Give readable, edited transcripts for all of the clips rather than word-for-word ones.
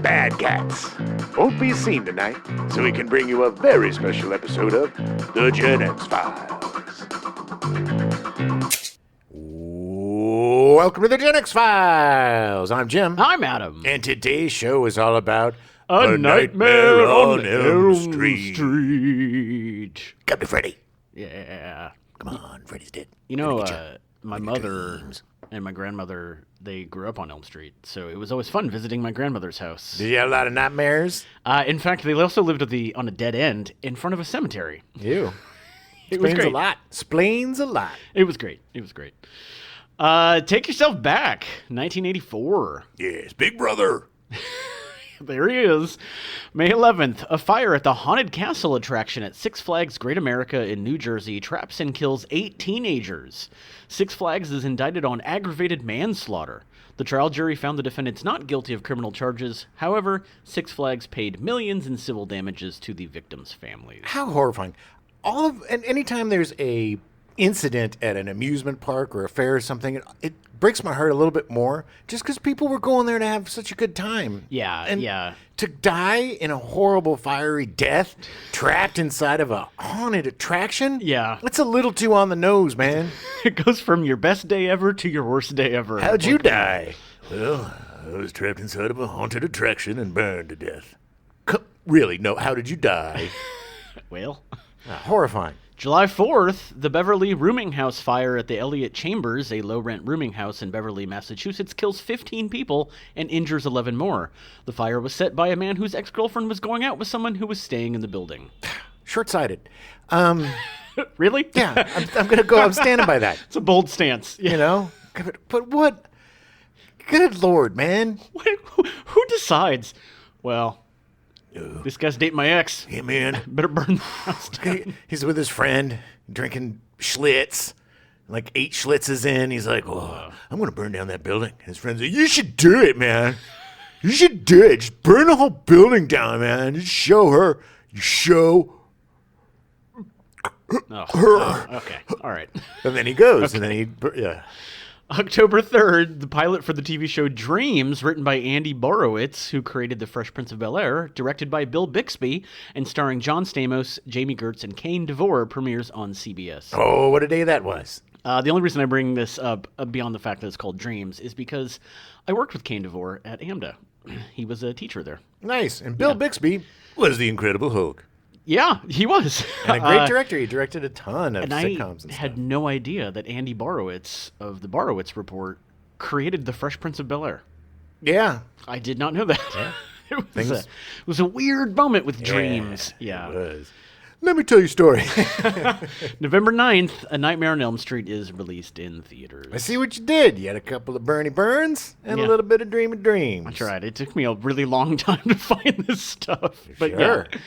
bad cats won't be seen tonight, so we can bring you a very special episode of The Gen X Files. Welcome to The Gen X Files. I'm Jim. I'm Adam. And today's show is all about A Nightmare on Elm Street. Come to Freddy. Yeah. Come on, Freddy's dead. You know, my mother and my grandmother, they grew up on Elm Street, so it was always fun visiting my grandmother's house. Did you have a lot of nightmares? In fact, they also lived on a dead end in front of a cemetery. Ew. It was great. Explains a lot. It was great. Take Yourself Back, 1984. Yes, Big Brother. There he is. May 11th, a fire at the Haunted Castle attraction at Six Flags Great America in New Jersey traps and kills 8 teenagers. Six Flags is indicted on aggravated manslaughter. The trial jury found the defendants not guilty of criminal charges. However, Six Flags paid millions in civil damages to the victims' families. How horrifying. And anytime there's a incident at an amusement park or a fair or something, it breaks my heart a little bit more just because people were going there to have such a good time. Yeah. To die in a horrible fiery death trapped inside of a haunted attraction? Yeah. That's a little too on the nose, man. It goes from your best day ever to your worst day ever. How'd you die? Well, I was trapped inside of a haunted attraction and burned to death. Really? No, how did you die? Well, horrifying. July 4th, the Beverly rooming house fire at the Elliott Chambers, a low-rent rooming house in Beverly, Massachusetts, kills 15 people and injures 11 more. The fire was set by a man whose ex-girlfriend was going out with someone who was staying in the building. Short-sighted. Really? Yeah, I'm going to go. I'm standing by that. It's a bold stance. You know? But what? Good Lord, man. Who decides? Well, this guy's dating my ex. Hey, man. Better burn the house down. He's with his friend, drinking Schlitz. Like 8 Schlitzes in. He's like, oh, I'm going to burn down that building. And his friend's like, you should do it, man. You should do it. Just burn the whole building down, man. Just show her. You show her. Okay. All right. And then he goes. Okay. And then yeah. October 3rd, the pilot for the TV show Dreams, written by Andy Borowitz, who created The Fresh Prince of Bel-Air, directed by Bill Bixby, and starring John Stamos, Jamie Gertz, and Kane DeVore, premieres on CBS. Oh, what a day that was. The only reason I bring this up, beyond the fact that it's called Dreams, is because I worked with Kane DeVore at AMDA. He was a teacher there. Nice. And Bill Bixby was the Incredible Hulk. Yeah, he was. And a great director. He directed a ton of sitcoms and stuff. I had no idea that Andy Borowitz of the Borowitz Report created The Fresh Prince of Bel-Air. Yeah. I did not know that. Yeah. It was a weird moment with Dreams. Yeah. It was. Let me tell you a story. November 9th, A Nightmare on Elm Street is released in theaters. I see what you did. You had a couple of Bernie Burns and a little bit of Dream of Dreams. That's right. It took me a really long time to find this stuff. But sure. Yeah.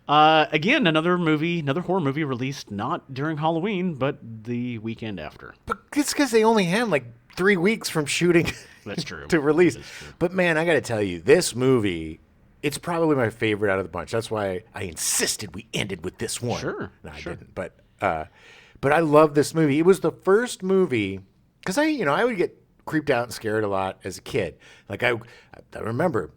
Again, another horror movie released not during Halloween, but the weekend after. But it's because they only had like 3 weeks from shooting That's true. to release. That's true. But man, I got to tell you, this movie, it's probably my favorite out of the bunch. That's why I insisted we ended with this one. Sure. No, I didn't. But I love this movie. It was the first movie, because I would get creeped out and scared a lot as a kid. Like I remember.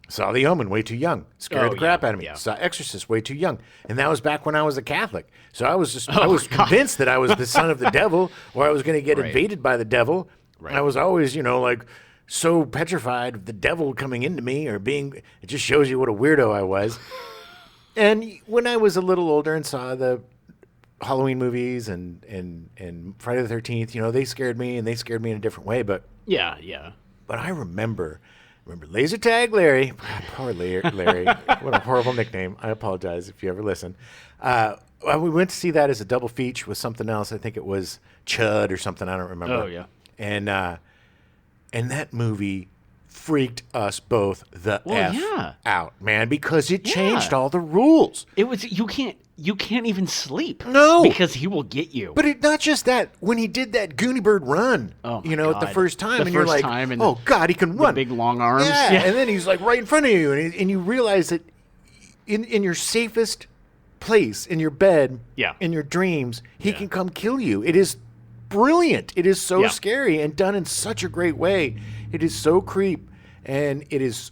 Saw The Omen way too young. Scared the crap out of me. Yeah. Saw Exorcist way too young. And that was back when I was a Catholic. So I was convinced that I was the son of the devil or I was going to get invaded by the devil. Right. I was always, like so petrified of the devil coming into me or being, it just shows you what a weirdo I was. And when I was a little older and saw the Halloween movies and Friday the 13th, they scared me and they scared me in a different way. But yeah. But I remember Laser Tag Larry. Poor Larry. What a horrible nickname. I apologize if you ever listen. We went to see that as a double feature with something else. I think it was Chud or something. I don't remember. Oh, yeah. And that movie freaked us both out, man, because it changed all the rules. It was you can't even sleep. No. Because he will get you. But not just that. When he did that Goonie Bird run, God. at the first time, and you're like, oh, God, he can run. The big long arms. Yeah. And then he's like right in front of you, and you realize that in your safest place, in your bed, in your dreams, he can come kill you. It is brilliant. It is so scary and done in such a great way. It is so creep, and it is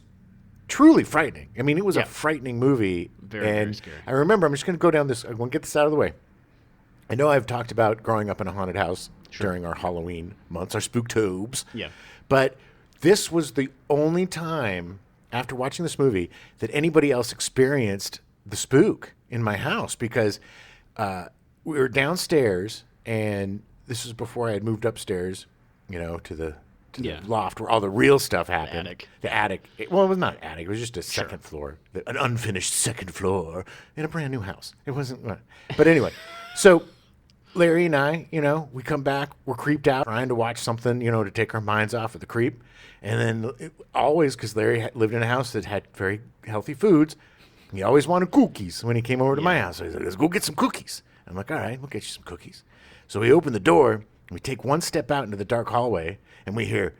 truly frightening. I mean, it was a frightening movie. Very scary. I remember, I'm just going to go down this. I want to get this out of the way. I know I've talked about growing up in a haunted house during our Halloween months, our Spooktobes. Yeah. But this was the only time after watching this movie that anybody else experienced the spook in my house, because we were downstairs, and this was before I had moved upstairs, to the loft where all the real stuff happened. The attic. Well, it was not attic. It was just a second floor, an unfinished second floor in a brand new house. It wasn't. But anyway, so Larry and I, we come back. We're creeped out, trying to watch something, to take our minds off of the creep. And then always, because Larry lived in a house that had very healthy foods, he always wanted cookies when he came over to my house. So he's like, let's go get some cookies. I'm like, all right, we'll get you some cookies. So we open the door, and we take one step out into the dark hallway, and we hear,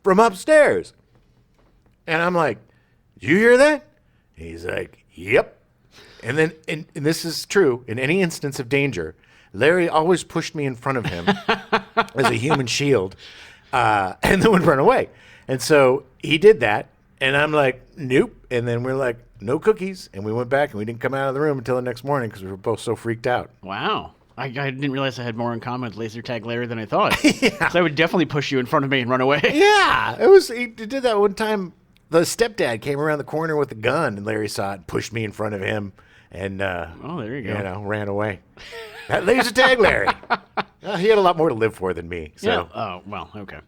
from upstairs. And I'm like, did you hear that? And he's like, yep. And then, and this is true, in any instance of danger, Larry always pushed me in front of him as a human shield, and then would run away. And so he did that, and I'm like, nope. And then we're like, no cookies. And we went back, and we didn't come out of the room until the next morning because we were both so freaked out. Wow. I didn't realize I had more in common with Laser Tag Larry than I thought. Yeah. So I would definitely push you in front of me and run away. Yeah. He did that one time. The stepdad came around the corner with a gun, and Larry saw it and pushed me in front of him. And, there you go. Ran away. That Laser Tag Larry. He had a lot more to live for than me. So. Yeah. Oh, well, okay.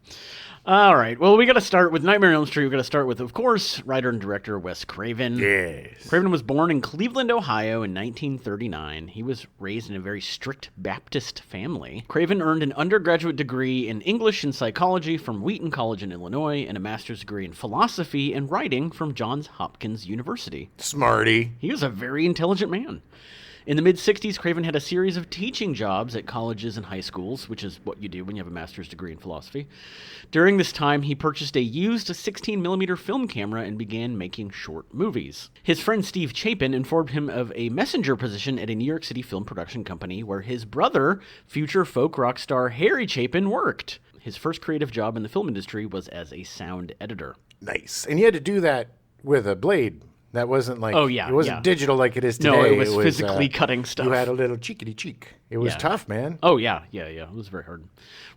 All right. Well, we got to start with Nightmare on Elm Street. We got to start with, of course, writer and director Wes Craven. Yes. Craven was born in Cleveland, Ohio in 1939. He was raised in a very strict Baptist family. Craven earned an undergraduate degree in English and psychology from Wheaton College in Illinois and a master's degree in philosophy and writing from Johns Hopkins University. Smarty. He was a very intelligent man. In the mid-'60s, Craven had a series of teaching jobs at colleges and high schools, which is what you do when you have a master's degree in philosophy. During this time, he purchased a used 16mm film camera and began making short movies. His friend Steve Chapin informed him of a messenger position at a New York City film production company where his brother, future folk rock star Harry Chapin, worked. His first creative job in the film industry was as a sound editor. Nice. And you had to do that with a blade. That wasn't like, it wasn't digital like it is today. No, it was physically cutting stuff. You had a little cheekity cheek. It was tough, man. Oh, yeah. It was very hard.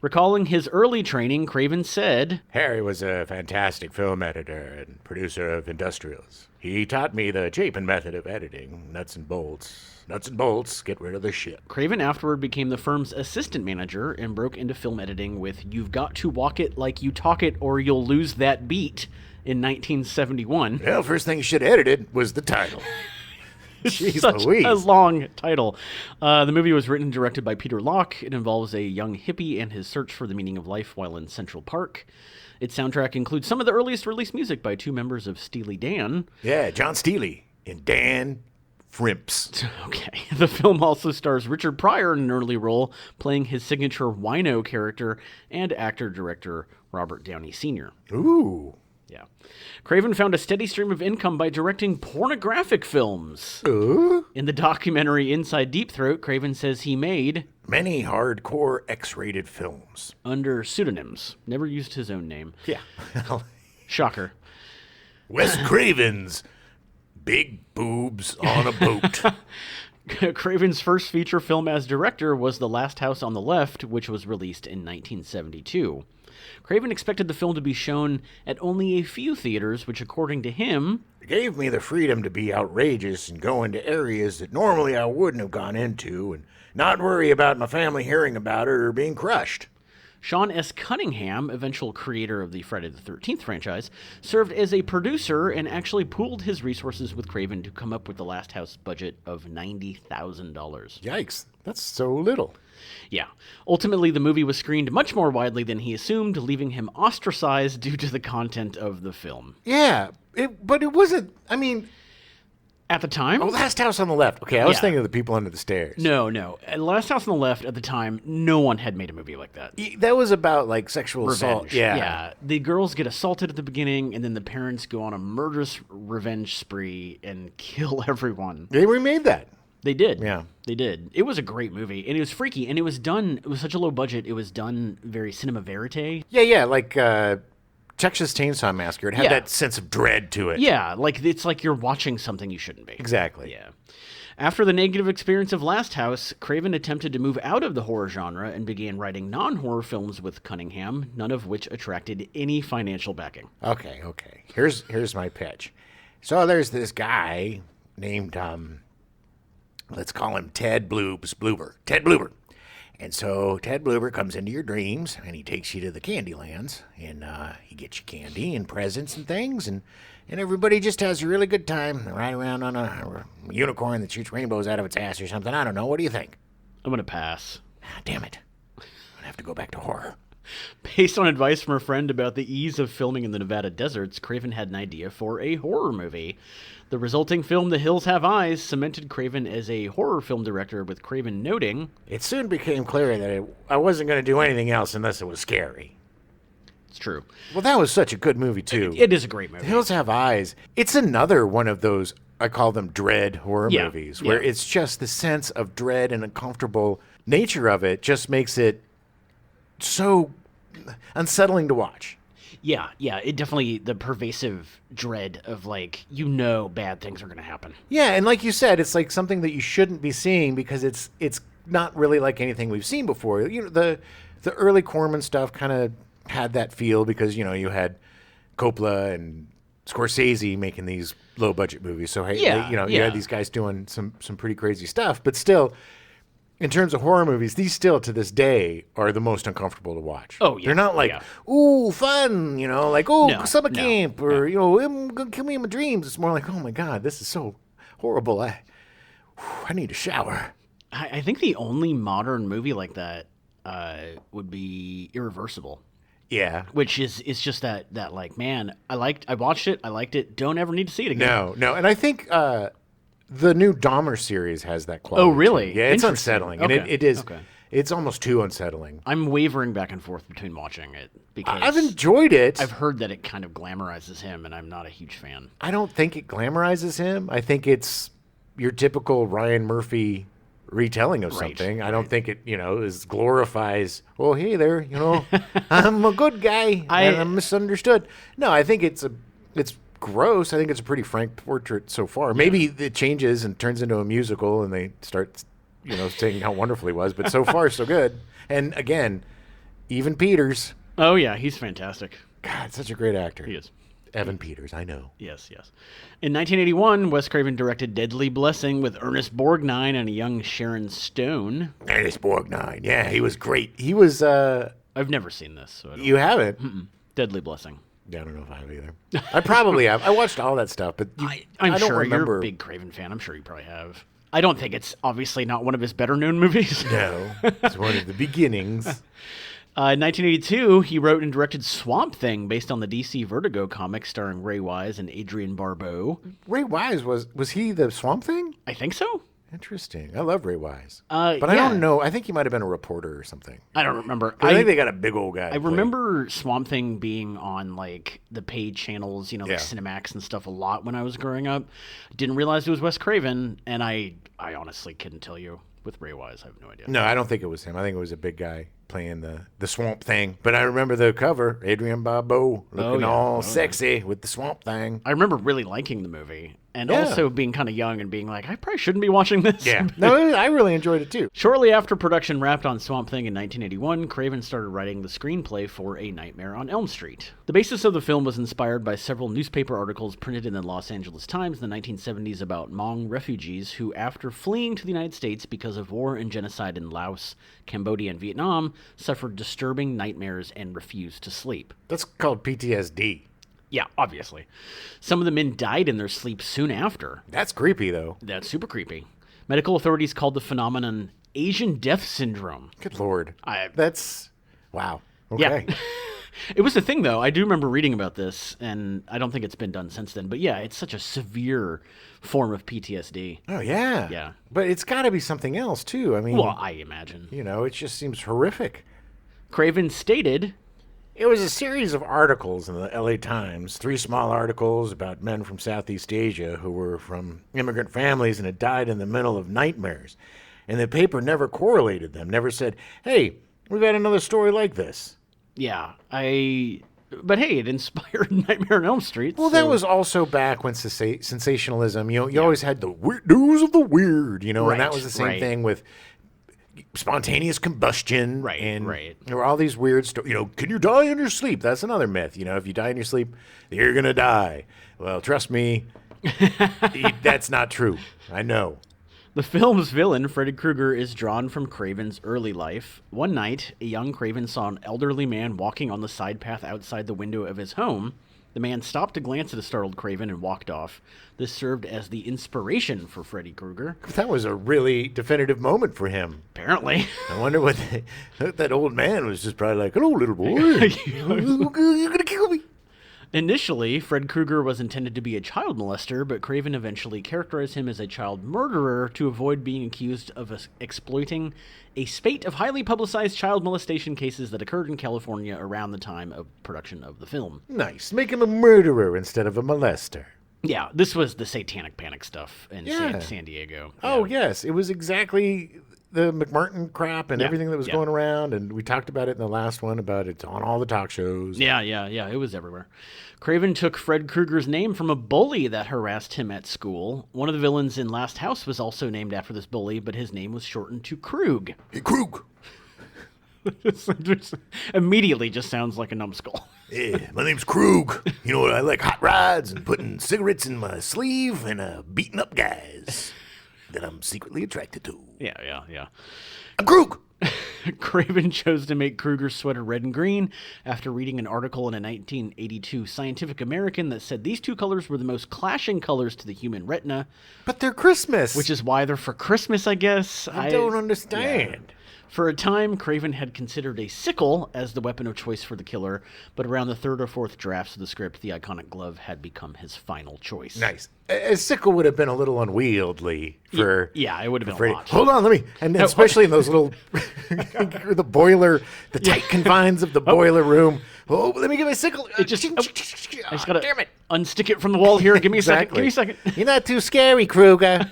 Recalling his early training, Craven said, Harry was a fantastic film editor and producer of industrials. He taught me the Chapin method of editing, nuts and bolts. Nuts and bolts, get rid of the shit. Craven afterward became the firm's assistant manager and broke into film editing with You've Got to Walk It Like You Talk It or You'll Lose That Beat in 1971. Well, first thing you should have edited was the title. Jeez Such Louise. a long title. The movie was written and directed by Peter Locke. It involves a young hippie and his search for the meaning of life while in Central Park. Its soundtrack includes some of the earliest released music by two members of Steely Dan. Yeah, John Steely and Dan Frimps. Okay. The film also stars Richard Pryor in an early role, playing his signature wino character, and actor-director Robert Downey Sr. Ooh. Yeah. Craven found a steady stream of income by directing pornographic films. In the documentary Inside Deep Throat, Craven says he made many hardcore X-rated films under pseudonyms. Never used his own name. Yeah. Shocker. Wes Craven's Big Boobs on a Boat. Craven's first feature film as director was The Last House on the Left, which was released in 1972. Craven expected the film to be shown at only a few theaters, which, according to him, gave me the freedom to be outrageous and go into areas that normally I wouldn't have gone into and not worry about my family hearing about it or being crushed. Sean S. Cunningham, eventual creator of the Friday the 13th franchise, served as a producer and actually pooled his resources with Craven to come up with the Last House budget of $90,000. Yikes, that's so little. Yeah. Ultimately, the movie was screened much more widely than he assumed, leaving him ostracized due to the content of the film. Yeah, but it wasn't, I mean... At the time? Oh, Last House on the Left. Okay, I was thinking of the people under the stairs. No. Last House on the Left, at the time, no one had made a movie like that. That was about, like, sexual assault. Yeah. The girls get assaulted at the beginning, and then the parents go on a murderous revenge spree and kill everyone. They remade that. They did. Yeah. They did. It was a great movie, and it was freaky, and it was such a low budget, it was done very cinema verite. Yeah, like Texas Chainsaw Massacre. It had that sense of dread to it. Yeah, like it's like you're watching something you shouldn't be. Exactly. Yeah. After the negative experience of Last House, Craven attempted to move out of the horror genre and began writing non-horror films with Cunningham, none of which attracted any financial backing. Okay. Here's my pitch. So there's this guy named, let's call him Ted Bloober. Ted Bloober. And so Ted Bloober comes into your dreams, and he takes you to the candy lands, and he gets you candy and presents and things, and everybody just has a really good time. They ride around on a unicorn that shoots rainbows out of its ass or something. I don't know. What do you think? I'm going to pass. Damn it. I'm going to have to go back to horror. Based on advice from a friend about the ease of filming in the Nevada deserts, Craven had an idea for a horror movie. The resulting film, The Hills Have Eyes, cemented Craven as a horror film director, with Craven noting, "It soon became clear that I wasn't going to do anything else unless it was scary." It's true. Well, that was such a good movie, too. It is a great movie. The Hills Have Eyes. It's another one of those, I call them dread horror movies, where it's just the sense of dread and uncomfortable nature of it just makes it so unsettling to watch. Yeah, it definitely, the pervasive dread of, like, bad things are going to happen. Yeah, and like you said, it's like something that you shouldn't be seeing because it's not really like anything we've seen before. The early Corman stuff kind of had that feel because, you had Coppola and Scorsese making these low-budget movies. So, hey, you had these guys doing some pretty crazy stuff. But still, in terms of horror movies, these still, to this day, are the most uncomfortable to watch. Oh, yeah. They're not like, ooh, fun, summer camp, or, kill me in my dreams. It's more like, oh, my God, this is so horrible. I need a shower. I think the only modern movie like that would be Irreversible. Yeah. Which is just that like, man, I watched it, I liked it, don't ever need to see it again. No. And I think the new Dahmer series has that quality. Oh, really? Too. Yeah, it's unsettling. Okay. And it is. Okay. It's almost too unsettling. I'm wavering back and forth between watching it because I've enjoyed it. I've heard that it kind of glamorizes him, and I'm not a huge fan. I don't think it glamorizes him. I think it's your typical Ryan Murphy retelling of something. I don't think it, is glorifies, well, hey there, I'm a good guy and I'm misunderstood. No, I think it's gross. I think it's a pretty frank portrait so far. Maybe it changes and turns into a musical and they start, saying how wonderful he was, but so far so good. And again, Evan Peters. Oh yeah, he's fantastic. God, such a great actor. He is. Evan Peters, I know. Yes. In 1981, Wes Craven directed Deadly Blessing with Ernest Borgnine and a young Sharon Stone. Ernest Borgnine, yeah, he was great. He was, I've never seen this. So you haven't? Mm-mm. Deadly Blessing. Yeah, I don't know if I have either. I probably have. I watched all that stuff, but I'm I don't sure remember. You're a big Craven fan. I'm sure you probably have. I don't think it's obviously not one of his better-known movies. No, it's one of the beginnings. In 1982, he wrote and directed Swamp Thing, based on the DC Vertigo comic starring Ray Wise and Adrienne Barbeau. Ray Wise, was he the Swamp Thing? I think so. Interesting. I love Ray Wise. But I don't know. I think he might have been a reporter or something. I don't remember. I think they got a big old guy. I remember Swamp Thing being on like the paid channels, like Cinemax and stuff a lot when I was growing up. Didn't realize it was Wes Craven, and I honestly couldn't tell you. With Ray Wise, I have no idea. No, I don't think it was him. I think it was a big guy playing the Swamp Thing. But I remember the cover, Adrienne Barbeau looking all sexy with the Swamp Thing. I remember really liking the movie. And also being kind of young and being like, I probably shouldn't be watching this. Yeah. No, I really enjoyed it too. Shortly after production wrapped on Swamp Thing in 1981, Craven started writing the screenplay for A Nightmare on Elm Street. The basis of the film was inspired by several newspaper articles printed in the Los Angeles Times in the 1970s about Hmong refugees who, after fleeing to the United States because of war and genocide in Laos, Cambodia, and Vietnam, suffered disturbing nightmares and refused to sleep. That's called PTSD. Yeah, obviously. Some of the men died in their sleep soon after. That's creepy, though. That's super creepy. Medical authorities called the phenomenon Asian death syndrome. Good Lord. That's... Wow. Okay. Yeah. It was a thing, though. I do remember reading about this, and I don't think it's been done since then. But yeah, it's such a severe form of PTSD. Oh, yeah. Yeah. But it's got to be something else, too. I mean... Well, I imagine. It just seems horrific. Craven stated... It was a series of articles in the LA Times, 3 small articles about men from Southeast Asia who were from immigrant families and had died in the middle of nightmares. and the paper never correlated them, never said, hey, we've got another story like this. Yeah, but hey, it inspired Nightmare on Elm Street. Well, that was also back when sensationalism, you always had the weird news of the weird, and that was the same thing with spontaneous combustion. And there were all these weird stories. Can you die in your sleep? That's another myth. If you die in your sleep, you're going to die. Well, trust me, that's not true. I know. The film's villain, Freddy Krueger, is drawn from Craven's early life. One night, a young Craven saw an elderly man walking on the side path outside the window of his home. The man stopped to glance at a startled Craven and walked off. This served as the inspiration for Freddy Krueger. That was a really definitive moment for him. Apparently. I wonder what that old man was just probably like, hello, little boy. You're going to kill me. Initially, Fred Krueger was intended to be a child molester, but Craven eventually characterized him as a child murderer to avoid being accused of exploiting a spate of highly publicized child molestation cases that occurred in California around the time of production of the film. Nice. Make him a murderer instead of a molester. Yeah, this was the Satanic Panic stuff in San Diego. Oh, yes. It was exactly the McMartin crap and everything that was going around, and we talked about it in the last one, about it's on all the talk shows. Yeah, it was everywhere. Craven took Fred Krueger's name from a bully that harassed him at school. One of the villains in Last House was also named after this bully, but his name was shortened to Krug. Hey, Krug! Immediately just sounds like a numbskull. Yeah, my name's Krug. You know what? I like hot rods and putting cigarettes in my sleeve and beating up guys that I'm secretly attracted to. Yeah. I'm Krug! Craven chose to make Krueger's sweater red and green after reading an article in a 1982 Scientific American that said these two colors were the most clashing colors to the human retina. But they're Christmas. Which is why they're for Christmas, I guess. I don't understand. Yeah. For a time, Craven had considered a sickle as the weapon of choice for the killer, but around the third or fourth drafts of the script, the iconic glove had become his final choice. Nice. A sickle would have been a little unwieldy for... Yeah, it would have been Freddy. a lot. Hold on, let me... And especially in those little... the boiler... The tight confines of the boiler room. Oh, let me get my sickle. I just gotta damn it. Unstick it from the wall here. Give me a second. Give me a second. You're not too scary, Kruger.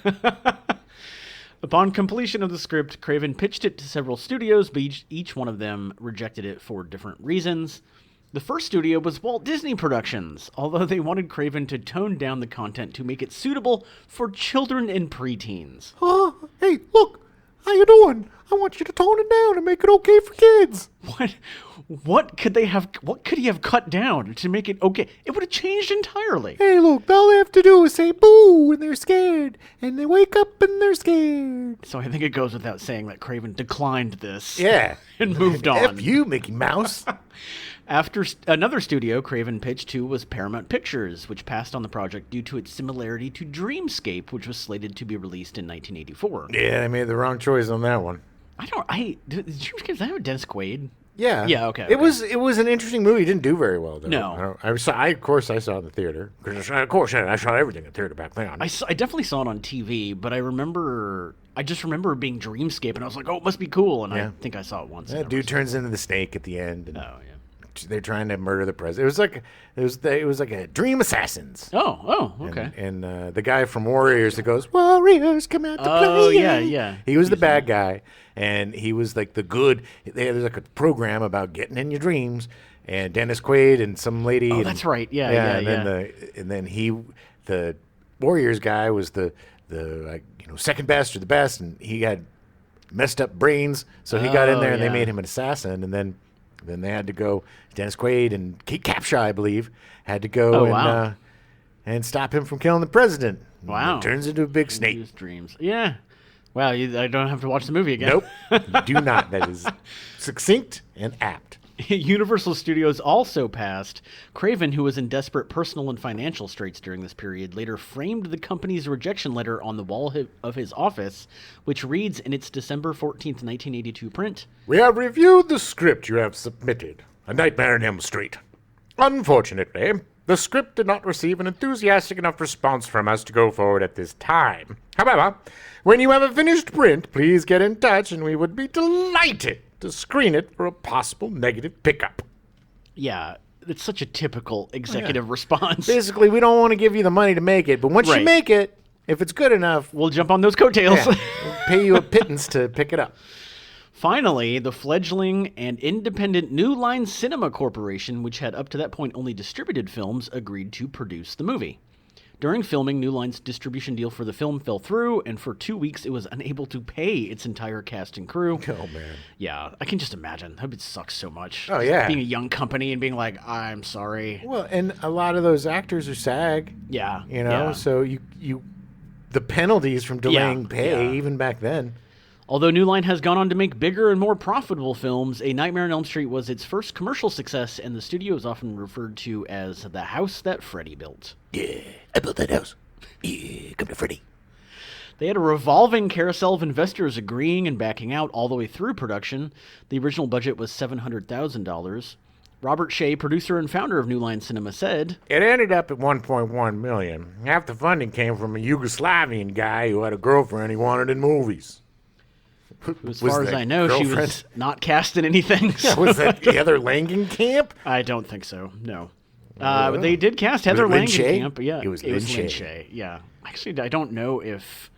Upon completion of the script, Craven pitched it to several studios, but each one of them rejected it for different reasons. The first studio was Walt Disney Productions, although they wanted Craven to tone down the content to make it suitable for children and preteens. Hey, look, how you doing? I want you to tone it down and make it okay for kids. What could he have cut down to make it okay? It would have changed entirely. Hey, look, all they have to do is say boo when they're scared, and they wake up and they're scared. So I think it goes without saying that Craven declined this. Yeah. And moved on. F you, Mickey Mouse. After another studio Craven pitched to was Paramount Pictures, which passed on the project due to its similarity to Dreamscape, which was slated to be released in 1984. Yeah, they made the wrong choice on that one. Did Dreamscape have Dennis Quaid? Yeah. Yeah, okay. It was an interesting movie. It didn't do very well, though. No. Of course I saw it in the theater. Of course I saw everything in the theater back then. I definitely saw it on TV, but I just remember it being Dreamscape, and I was like, oh, it must be cool, and I think I saw it once. That dude turns into the snake at the end. And oh, yeah. They're trying to murder the president. It was like a Dream Assassins. Oh, okay. And the guy from Warriors that goes, Warriors, come out to play. Oh, yeah. He was the bad guy, and he was like the good. There's like a program about getting in your dreams, and Dennis Quaid and some lady. Oh, that's right. Yeah. And then the Warriors guy was the second best or the best, and he had messed up brains, so he got in there, and they made him an assassin, and then they had to go. Dennis Quaid and Kate Capshaw, I believe, had to go and stop him from killing the president. Wow! It turns into a big snake. His dreams. Yeah. Wow. I don't have to watch the movie again. Nope. You do not. That is succinct and apt. Universal Studios also passed. Craven, who was in desperate personal and financial straits during this period, later framed the company's rejection letter on the wall of his office, which reads in its December 14th, 1982 print, "We have reviewed the script you have submitted, A Nightmare on Elm Street. Unfortunately, the script did not receive an enthusiastic enough response from us to go forward at this time. However, when you have a finished print, please get in touch and we would be delighted to screen it for a possible negative pickup." Yeah, it's such a typical executive response. Basically, we don't want to give you the money to make it, but once you make it, If it's good enough, we'll jump on those coattails. we'll pay you a pittance to pick it up. Finally, the fledgling and independent New Line Cinema Corporation, which had up to that point only distributed films, agreed to produce the movie. During filming, New Line's distribution deal for the film fell through, and for 2 weeks it was unable to pay its entire cast and crew. Oh, man. Yeah, I can just imagine. That would suck so much. Oh, yeah. Being a young company and being like, I'm sorry. Well, and a lot of those actors are SAG. Yeah. You know, so you the penalties from delaying pay, even back then. Although New Line has gone on to make bigger and more profitable films, A Nightmare on Elm Street was its first commercial success, and the studio is often referred to as the house that Freddy built. Yeah, I built that house. Yeah, come to Freddy. They had a revolving carousel of investors agreeing and backing out all the way through production. The original budget was $700,000. Robert Shea, producer and founder of New Line Cinema, said, "It ended up at $1.1 million. Half the funding came from a Yugoslavian guy who had a girlfriend he wanted in movies." As far as I know, she was not cast in anything. So. Was that Heather Langenkamp? I don't think so, no. But they did cast Heather Langenkamp. Yeah, it was Lynn Shea. Yeah. Actually, I don't know if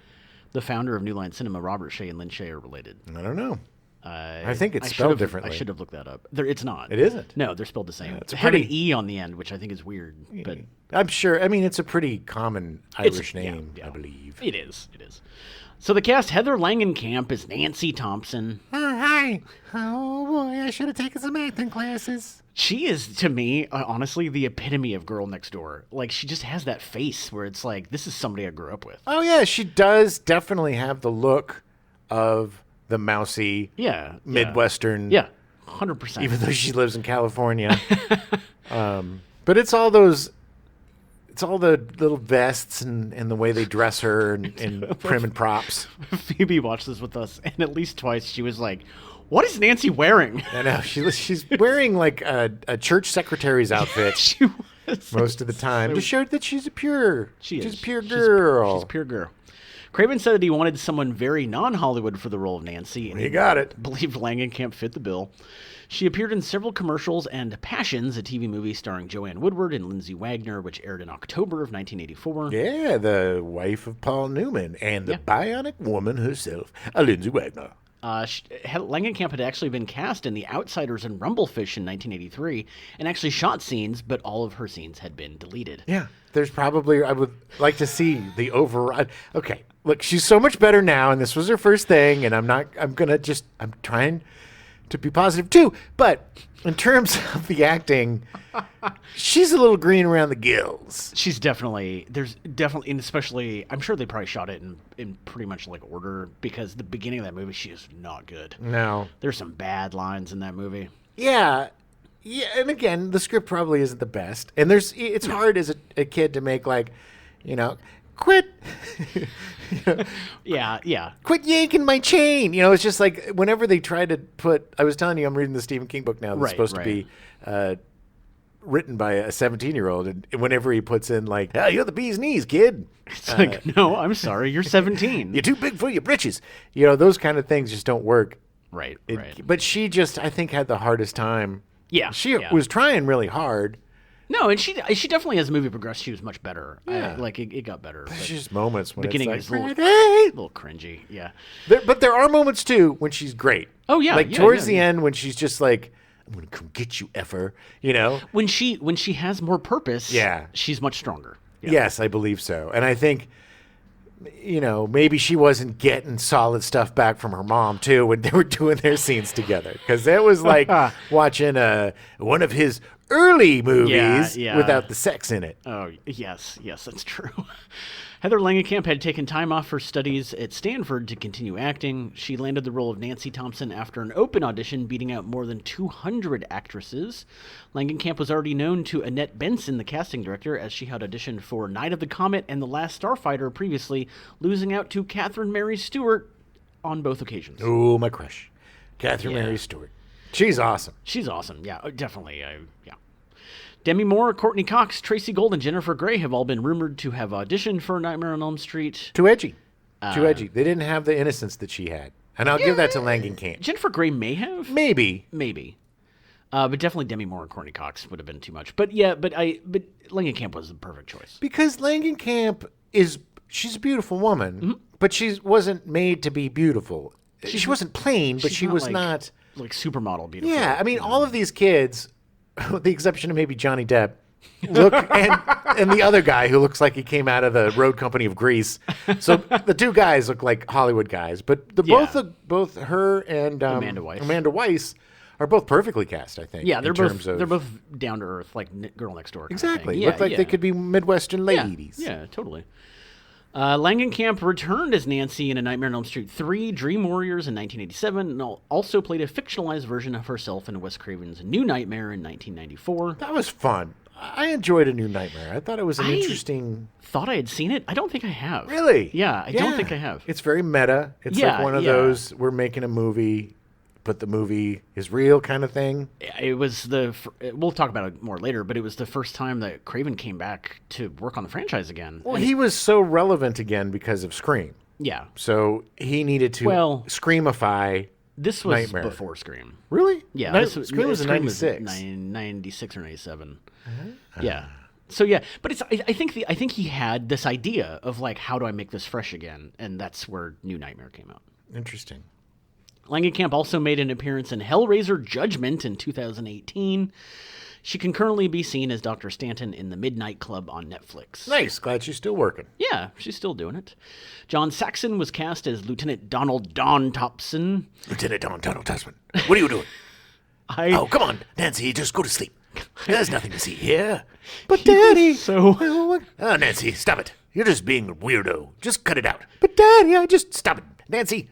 the founder of New Line Cinema, Robert Shea, and Lynn Shea are related. I don't know. I think it's spelled differently. I should have looked that up. It's not. It isn't? No, they're spelled the same. It's they have an E on the end, which I think is weird. But I'm sure. I mean, it's a pretty common Irish name, I believe. It is. So the cast, Heather Langenkamp is Nancy Thompson. Hi. Oh, boy, I should have taken some acting classes. She is, to me, honestly, the epitome of Girl Next Door. Like, she just has that face where it's like, this is somebody I grew up with. Oh, yeah, she does definitely have the look of the mousy Midwestern. Yeah, 100%. Even though she lives in California. But it's all those... It's all the little vests and the way they dress her and prim and props. Phoebe watched this with us, and at least twice she was like, "What is Nancy wearing?" I know. She's wearing like a church secretary's outfit she was most of the time to show that she's a pure girl. She's a pure girl. Craven said that he wanted someone very non-Hollywood for the role of Nancy. And he got it. Believed Langenkamp fit the bill. She appeared in several commercials and Passions, a TV movie starring Joanne Woodward and Lindsay Wagner, which aired in October of 1984. Yeah, the wife of Paul Newman and the bionic woman herself, Lindsay Wagner. Langenkamp had actually been cast in The Outsiders and Rumblefish in 1983 and actually shot scenes, but all of her scenes had been deleted. Yeah, there's probably, I would like to see the override. Okay, look, she's so much better now, and this was her first thing, and I'm trying to be positive too, but in terms of the acting, she's a little green around the gills. She's definitely, and especially, I'm sure they probably shot it in pretty much like order, because the beginning of that movie, she is not good. No. There's some bad lines in that movie. Yeah, and again, the script probably isn't the best, and it's hard as a kid to make quit. Yeah. Quit yanking my chain. It's just like whenever they try to put. I was telling you, I'm reading the Stephen King book now. That's supposed to be written by a 17-year-old, and whenever he puts in like, "Oh, you're the bee's knees, kid." It's like, no, I'm sorry, you're 17. You're too big for your britches. Those kind of things just don't work. Right. But she just, I think, had the hardest time. Yeah. She was trying really hard. No, and she definitely, as the movie progressed, she was much better. Yeah. It got better. There's just moments when beginning it's is like, a little cringy, yeah. But there are moments, too, when she's great. Oh, yeah. Like, towards the end, when she's just like, "I'm going to come get you, effer," When she has more purpose, she's much stronger. Yeah. Yes, I believe so. And I think, maybe she wasn't getting solid stuff back from her mom, too, when they were doing their scenes together. Because it was like watching one of his early movies without the sex in it. Oh, yes, that's true. Heather Langenkamp had taken time off her studies at Stanford to continue acting. She landed the role of Nancy Thompson after an open audition, beating out more than 200 actresses. Langenkamp was already known to Annette Benson, the casting director, as she had auditioned for Night of the Comet and The Last Starfighter previously, losing out to Catherine Mary Stewart on both occasions. Oh, my crush. Catherine Mary Stewart. She's awesome. She's awesome. Yeah, definitely. Yeah. Demi Moore, Courtney Cox, Tracy Gold, and Jennifer Grey have all been rumored to have auditioned for Nightmare on Elm Street. Too edgy. Too edgy. They didn't have the innocence that she had. And I'll give that to Langenkamp. Jennifer Grey may have. Maybe. But definitely Demi Moore and Courtney Cox would have been too much. But Langenkamp was the perfect choice. Because Langenkamp is she's a beautiful woman, but she wasn't made to be beautiful. She wasn't plain, but she was not like supermodel beautiful. Yeah, I mean, all of these kids, with the exception of maybe Johnny Depp, look and the other guy who looks like he came out of the road company of Grease. So the two guys look like Hollywood guys, but both her and Amanda Weiss are both perfectly cast, I think. Yeah, they're both down to earth, like Girl Next Door. Exactly. Look like they could be Midwestern ladies. Yeah, totally. Langenkamp returned as Nancy in A Nightmare on Elm Street 3, Dream Warriors in 1987, and also played a fictionalized version of herself in Wes Craven's New Nightmare in 1994. That was fun. I enjoyed A New Nightmare. I thought it was an interesting... thought I had seen it. I don't think I have. Really? Yeah, I don't think I have. It's very meta. It's like one of those, we're making a movie, but the movie is real kind of thing. It was we'll talk about it more later, but it was the first time that Craven came back to work on the franchise again. Well, he was so relevant again because of Scream. Yeah. So he needed to Screamify This was Nightmare. Before Scream. Really? Yeah. Scream was in 96. 96 or 97. Yeah. So yeah, but I think he had this idea of like, how do I make this fresh again? And that's where New Nightmare came out. Interesting. Langenkamp also made an appearance in Hellraiser Judgment in 2018. She can currently be seen as Dr. Stanton in The Midnight Club on Netflix. Nice. Glad she's still working. Yeah, she's still doing it. John Saxon was cast as Lieutenant Donald Don Thompson. Lieutenant Donald Thompson. What are you doing? Oh, come on, Nancy, just go to sleep. There's nothing to see here. But Daddy... So... Oh, Nancy, stop it. You're just being a weirdo. Just cut it out. But Daddy, I just... Stop it. Nancy,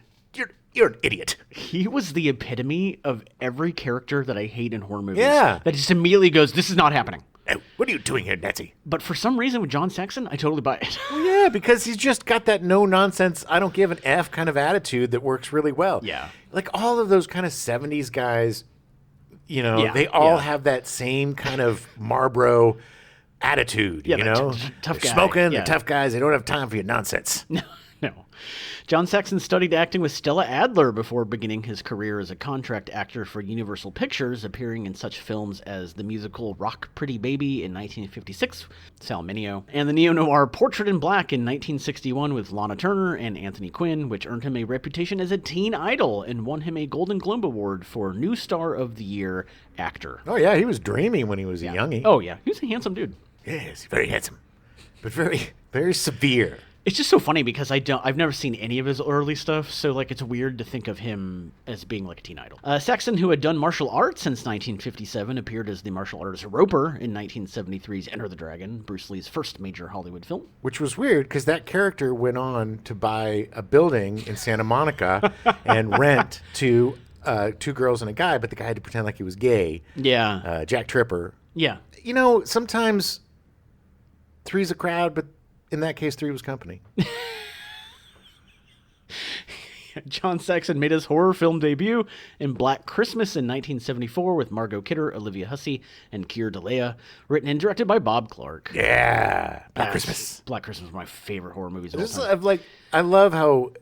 you're an idiot. He was the epitome of every character that I hate in horror movies. Yeah. That just immediately goes, this is not happening. Oh, what are you doing here, Nancy? But for some reason with John Saxon, I totally buy it. Well, yeah, because he's just got that no-nonsense, I don't give an F kind of attitude that works really well. Yeah. Like all of those kind of 70s guys, you know, they all have that same kind of Marlboro attitude, you know? Tough guy. Smoking, they're tough guys, they don't have time for your nonsense. No. John Saxon studied acting with Stella Adler before beginning his career as a contract actor for Universal Pictures, appearing in such films as the musical Rock Pretty Baby in 1956, Sal Mineo, and the neo-noir Portrait in Black in 1961 with Lana Turner and Anthony Quinn, which earned him a reputation as a teen idol and won him a Golden Globe Award for New Star of the Year actor. Oh, yeah, he was dreamy when he was a youngie. Oh, yeah, he was a handsome dude. Yes, very handsome, but very, very severe. It's just so funny because I've never seen any of his early stuff, so like it's weird to think of him as being like a teen idol. Saxon, who had done martial arts since 1957, appeared as the martial artist Roper in 1973's Enter the Dragon, Bruce Lee's first major Hollywood film. Which was weird because that character went on to buy a building in Santa Monica and rent to two girls and a guy, but the guy had to pretend like he was gay. Yeah. Jack Tripper. Yeah. You know, sometimes three's a crowd, but in that case, three was company. John Saxon made his horror film debut in Black Christmas in 1974 with Margot Kidder, Olivia Hussey, and Keir Dullea, written and directed by Bob Clark. Yeah, Black Christmas. Black Christmas is one of my favorite horror movies of all time. I love how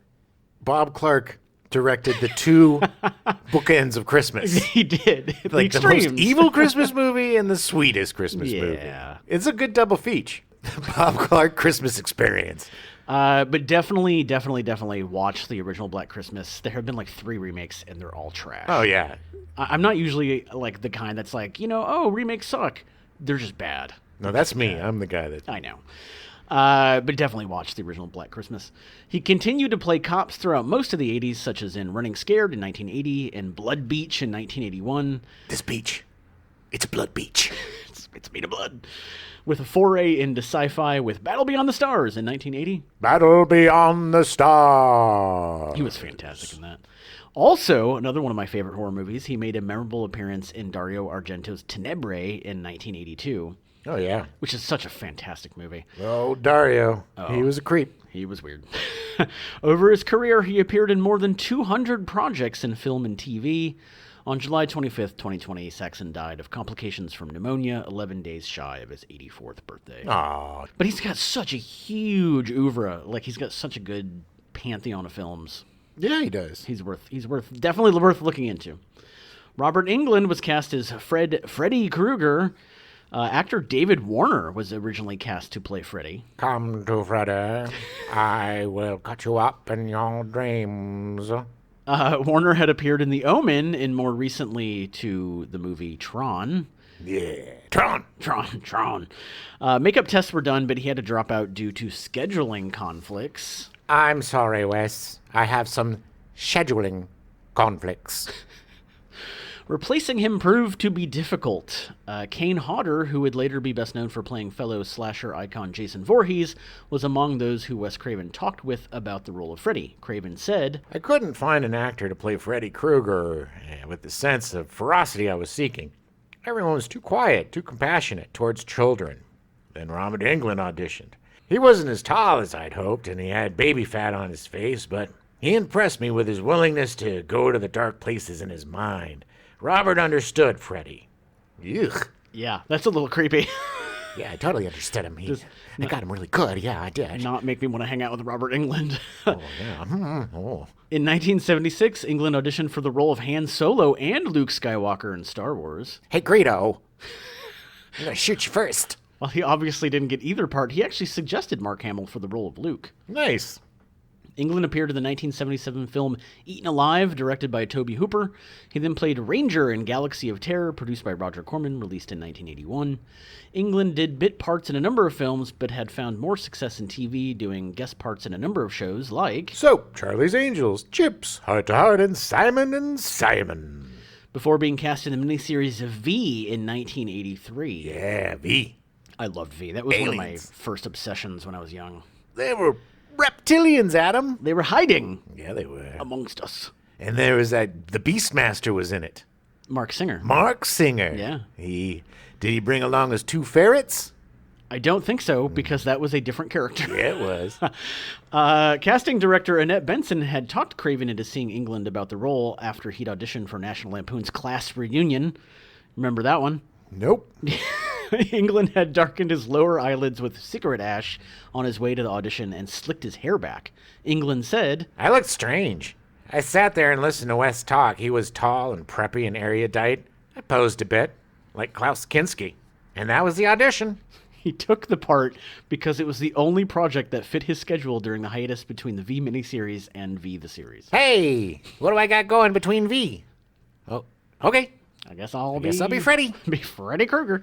Bob Clark directed the two bookends of Christmas. He did. Like the most evil Christmas movie and the sweetest Christmas movie. Yeah. It's a good double feature. The Bob Clark Christmas Experience. But definitely watch the original Black Christmas. There have been like 3 remakes, and they're all trash. Oh, yeah. I'm not usually like the kind that's like, remakes suck. They're just bad. No, that's me. I'm the guy that... I know. But definitely watch the original Black Christmas. He continued to play cops throughout most of the 80s, such as in Running Scared in 1980 and Blood Beach in 1981. This beach, it's a blood beach. It's made of blood. With a foray into sci-fi with Battle Beyond the Stars in 1980. Battle Beyond the Stars. He was fantastic in that. Also, another one of my favorite horror movies, he made a memorable appearance in Dario Argento's Tenebrae in 1982. Oh, yeah. Which is such a fantastic movie. Oh, Dario. Oh, he was a creep. He was weird. Over his career, he appeared in more than 200 projects in film and TV. On July 25th, 2020, Saxon died of complications from pneumonia, 11 days shy of his 84th birthday. Aww. But he's got such a huge oeuvre. Like, he's got such a good pantheon of films. Yeah, he does. He's definitely worth looking into. Robert Englund was cast as Freddy Krueger, Actor David Warner was originally cast to play Freddy. Come to Freddy, I will cut you up in your dreams. Warner had appeared in The Omen and more recently to the movie Tron. Yeah, Tron. Makeup tests were done, but he had to drop out due to scheduling conflicts. I'm sorry, Wes. I have some scheduling conflicts. Replacing him proved to be difficult. Kane Hodder, who would later be best known for playing fellow slasher icon Jason Voorhees, was among those who Wes Craven talked with about the role of Freddy. Craven said, I couldn't find an actor to play Freddy Krueger with the sense of ferocity I was seeking. Everyone was too quiet, too compassionate towards children. Then Robert Englund auditioned. He wasn't as tall as I'd hoped, and he had baby fat on his face, but he impressed me with his willingness to go to the dark places in his mind. Robert understood Freddy. Ugh. Yeah, that's a little creepy. Yeah, I totally understood him. I got him really good. Yeah, I did. Not make me want to hang out with Robert Englund. Oh, yeah. Oh. In 1976, Englund auditioned for the role of Han Solo and Luke Skywalker in Star Wars. Hey, Greedo. I'm going to shoot you first. While he obviously didn't get either part, he actually suggested Mark Hamill for the role of Luke. Nice. Englund appeared in the 1977 film Eaten Alive, directed by Tobe Hooper. He then played Ranger in Galaxy of Terror, produced by Roger Corman, released in 1981. Englund did bit parts in a number of films, but had found more success in TV, doing guest parts in a number of shows like Soap, Charlie's Angels, Chips, Heart to Heart, and Simon. Before being cast in the miniseries V in 1983. Yeah, V. I loved V. That was one of my first obsessions when I was young. They were reptilians, Adam. They were hiding. Yeah, they were. Amongst us. And there was the Beastmaster was in it. Mark Singer. Yeah. Did he bring along his 2 ferrets? I don't think so, because that was a different character. Yeah, it was. Casting director Annette Benson had talked Craven into seeing Englund about the role after he'd auditioned for National Lampoon's Class Reunion. Remember that one? Nope. Englund had darkened his lower eyelids with cigarette ash on his way to the audition and slicked his hair back. Englund said, I looked strange. I sat there and listened to Wes talk. He was tall and preppy and erudite. I posed a bit, like Klaus Kinski. And that was the audition. He took the part because it was the only project that fit his schedule during the hiatus between the V miniseries and V the series. Hey, what do I got going between V? Oh, okay. I guess I'll be Freddy. Be Freddy Krueger.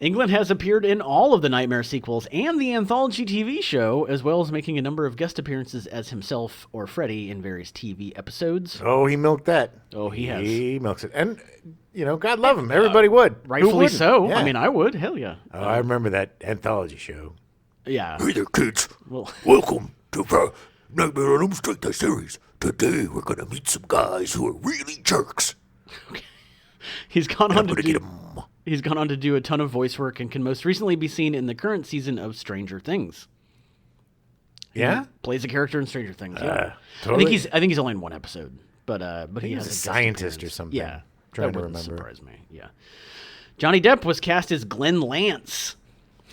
Englund has appeared in all of the Nightmare sequels and the anthology TV show, as well as making a number of guest appearances as himself or Freddy in various TV episodes. Oh, he milked that. Oh, he has. He milks it. And, God love him. Everybody would. Rightfully so. Yeah. I mean, I would. Hell yeah. Oh, I remember that anthology show. Yeah. Hey there, kids. Well, welcome to the Nightmare on Elm Street, the series. Today, we're going to meet some guys who are really jerks. Okay. He's gone on to do a ton of voice work and can most recently be seen in the current season of Stranger Things. Yeah? He plays a character in Stranger Things. Yeah. Totally. I think he's only in one episode, but he has a scientist or something. Yeah. Trying that to wouldn't remember. surprise me. Yeah. Johnny Depp was cast as Glenn Lance.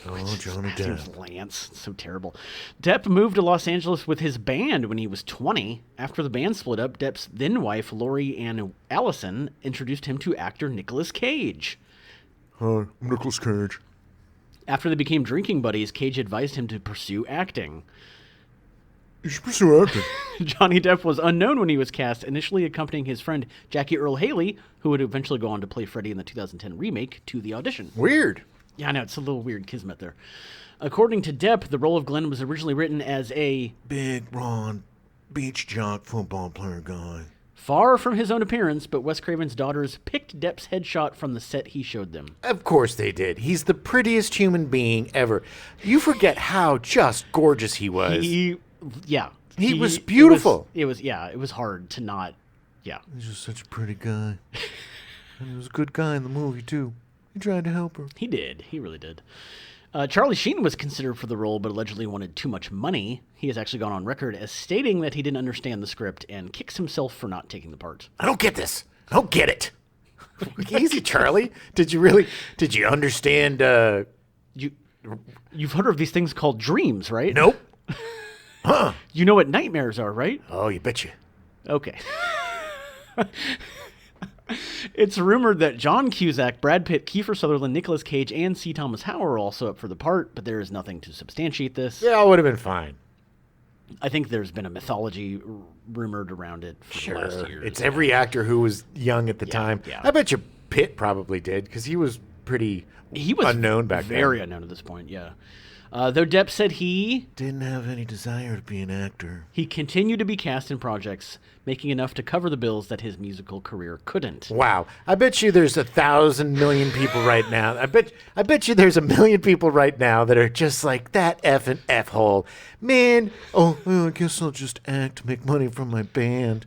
Oh, Johnny Depp. Lance. It's so terrible. Depp moved to Los Angeles with his band when he was 20. After the band split up, Depp's then wife, Lori Ann Allison, introduced him to actor Nicolas Cage. Hi, I'm Nicolas Cage. After they became drinking buddies, Cage advised him to pursue acting. You should pursue acting. Johnny Depp was unknown when he was cast, initially accompanying his friend Jackie Earle Haley, who would eventually go on to play Freddy in the 2010 remake, to the audition. Weird. Yeah, I know, it's a little weird kismet there. According to Depp, the role of Glenn was originally written as a big, blonde, beach jock football player guy. Far from his own appearance, but Wes Craven's daughters picked Depp's headshot from the set he showed them. Of course they did. He's the prettiest human being ever. You forget how just gorgeous he was. He was beautiful. It was hard to not, He's just such a pretty guy. And he was a good guy in the movie, too. He tried to help her. He did. He really did. Charlie Sheen was considered for the role, but allegedly wanted too much money. He has actually gone on record as stating that he didn't understand the script and kicks himself for not taking the part. I don't get this. I don't get it. Easy, Charlie. Did you understand? You've heard of these things called dreams, right? Nope. Huh. You know what nightmares are, right? Oh, you betcha. Okay. It's rumored that John Cusack, Brad Pitt, Kiefer Sutherland, Nicolas Cage, and C. Thomas Howell are also up for the part, but there is nothing to substantiate this. Yeah, it would have been fine. I think there's been a mythology rumored around it for the last years. It's every actor who was young at the time. Yeah. I bet you Pitt probably did, because he was pretty unknown back then. Very unknown at this point, yeah. Though Depp said he didn't have any desire to be an actor. He continued to be cast in projects, making enough to cover the bills that his musical career couldn't. Wow. I bet you there's 1,000 million people right now. I bet you there's 1 million people right now that are just like that effing F-hole. Man, I guess I'll just act to make money from my band.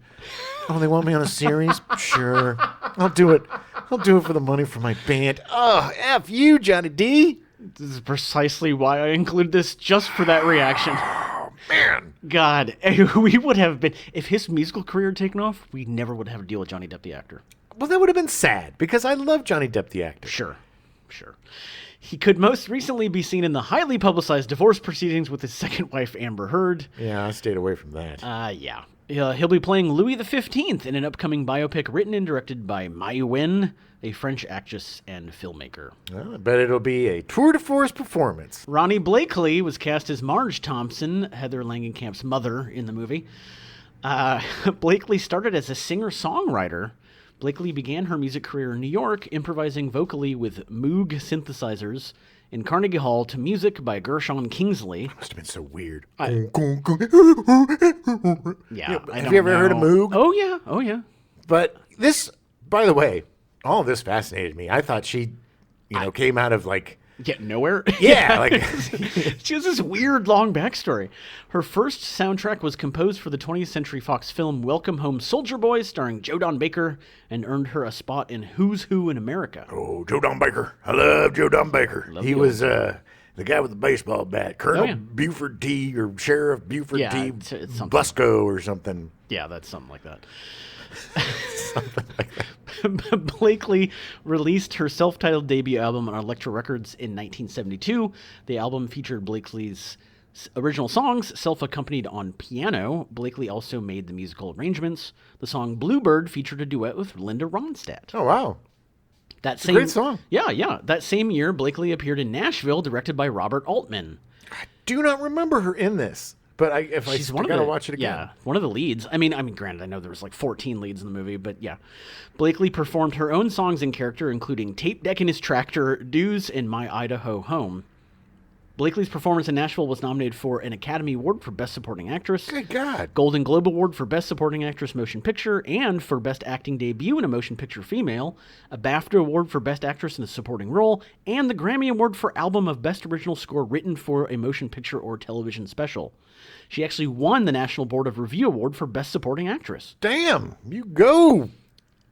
Oh, they want me on a series? Sure. I'll do it. I'll do it for the money from my band. Oh, F you, Johnny D. This is precisely why I included this, just for that reaction. Oh, man. God, we would have been, if his musical career had taken off, we never would have to deal with Johnny Depp the actor. Well, that would have been sad, because I love Johnny Depp the actor. Sure. He could most recently be seen in the highly publicized divorce proceedings with his second wife, Amber Heard. Yeah, I stayed away from that. Yeah. He'll be playing Louis XV in an upcoming biopic written and directed by Mai Wen, a French actress and filmmaker. Well, I bet it'll be a tour de force performance. Ronnie Blakely was cast as Marge Thompson, Heather Langenkamp's mother in the movie. Blakely started as a singer-songwriter. Blakely began her music career in New York, improvising vocally with Moog synthesizers in Carnegie Hall to music by Gershon Kingsley. Must have been so weird. Yeah. Have you ever heard of Moog? Oh, yeah. But this, by the way, all of this fascinated me. I thought she, came out of Get nowhere? Yeah, she has this weird long backstory. Her first soundtrack was composed for the 20th Century Fox film Welcome Home Soldier Boy, starring Joe Don Baker, and earned her a spot in Who's Who in America. Oh, Joe Don Baker. I love Joe Don Baker. He was the guy with the baseball bat, Colonel Buford T. or Sheriff Buford T. It's Busco or something. Yeah, that's something like that. Something like that. Blakely released her self-titled debut album on Elektra Records in 1972. The album featured Blakely's original songs, self-accompanied on piano. Blakely also made the musical arrangements. The song Bluebird featured a duet with Linda Ronstadt. Oh, wow. It's a great song. Yeah. That same year, Blakely appeared in Nashville, directed by Robert Altman. I do not remember her in this. But I gotta watch it again. Yeah, one of the leads. I mean, granted, I know there was 14 leads in the movie, but yeah. Blakely performed her own songs in character, including Tape Deck in His Tractor, Dues, and My Idaho Home. Blakely's performance in Nashville was nominated for an Academy Award for Best Supporting Actress, Good God, Golden Globe Award for Best Supporting Actress Motion Picture, and for Best Acting Debut in a Motion Picture Female, a BAFTA Award for Best Actress in a Supporting Role, and the Grammy Award for Album of Best Original Score Written for a Motion Picture or Television Special. She actually won the National Board of Review Award for Best Supporting Actress. Damn, you go,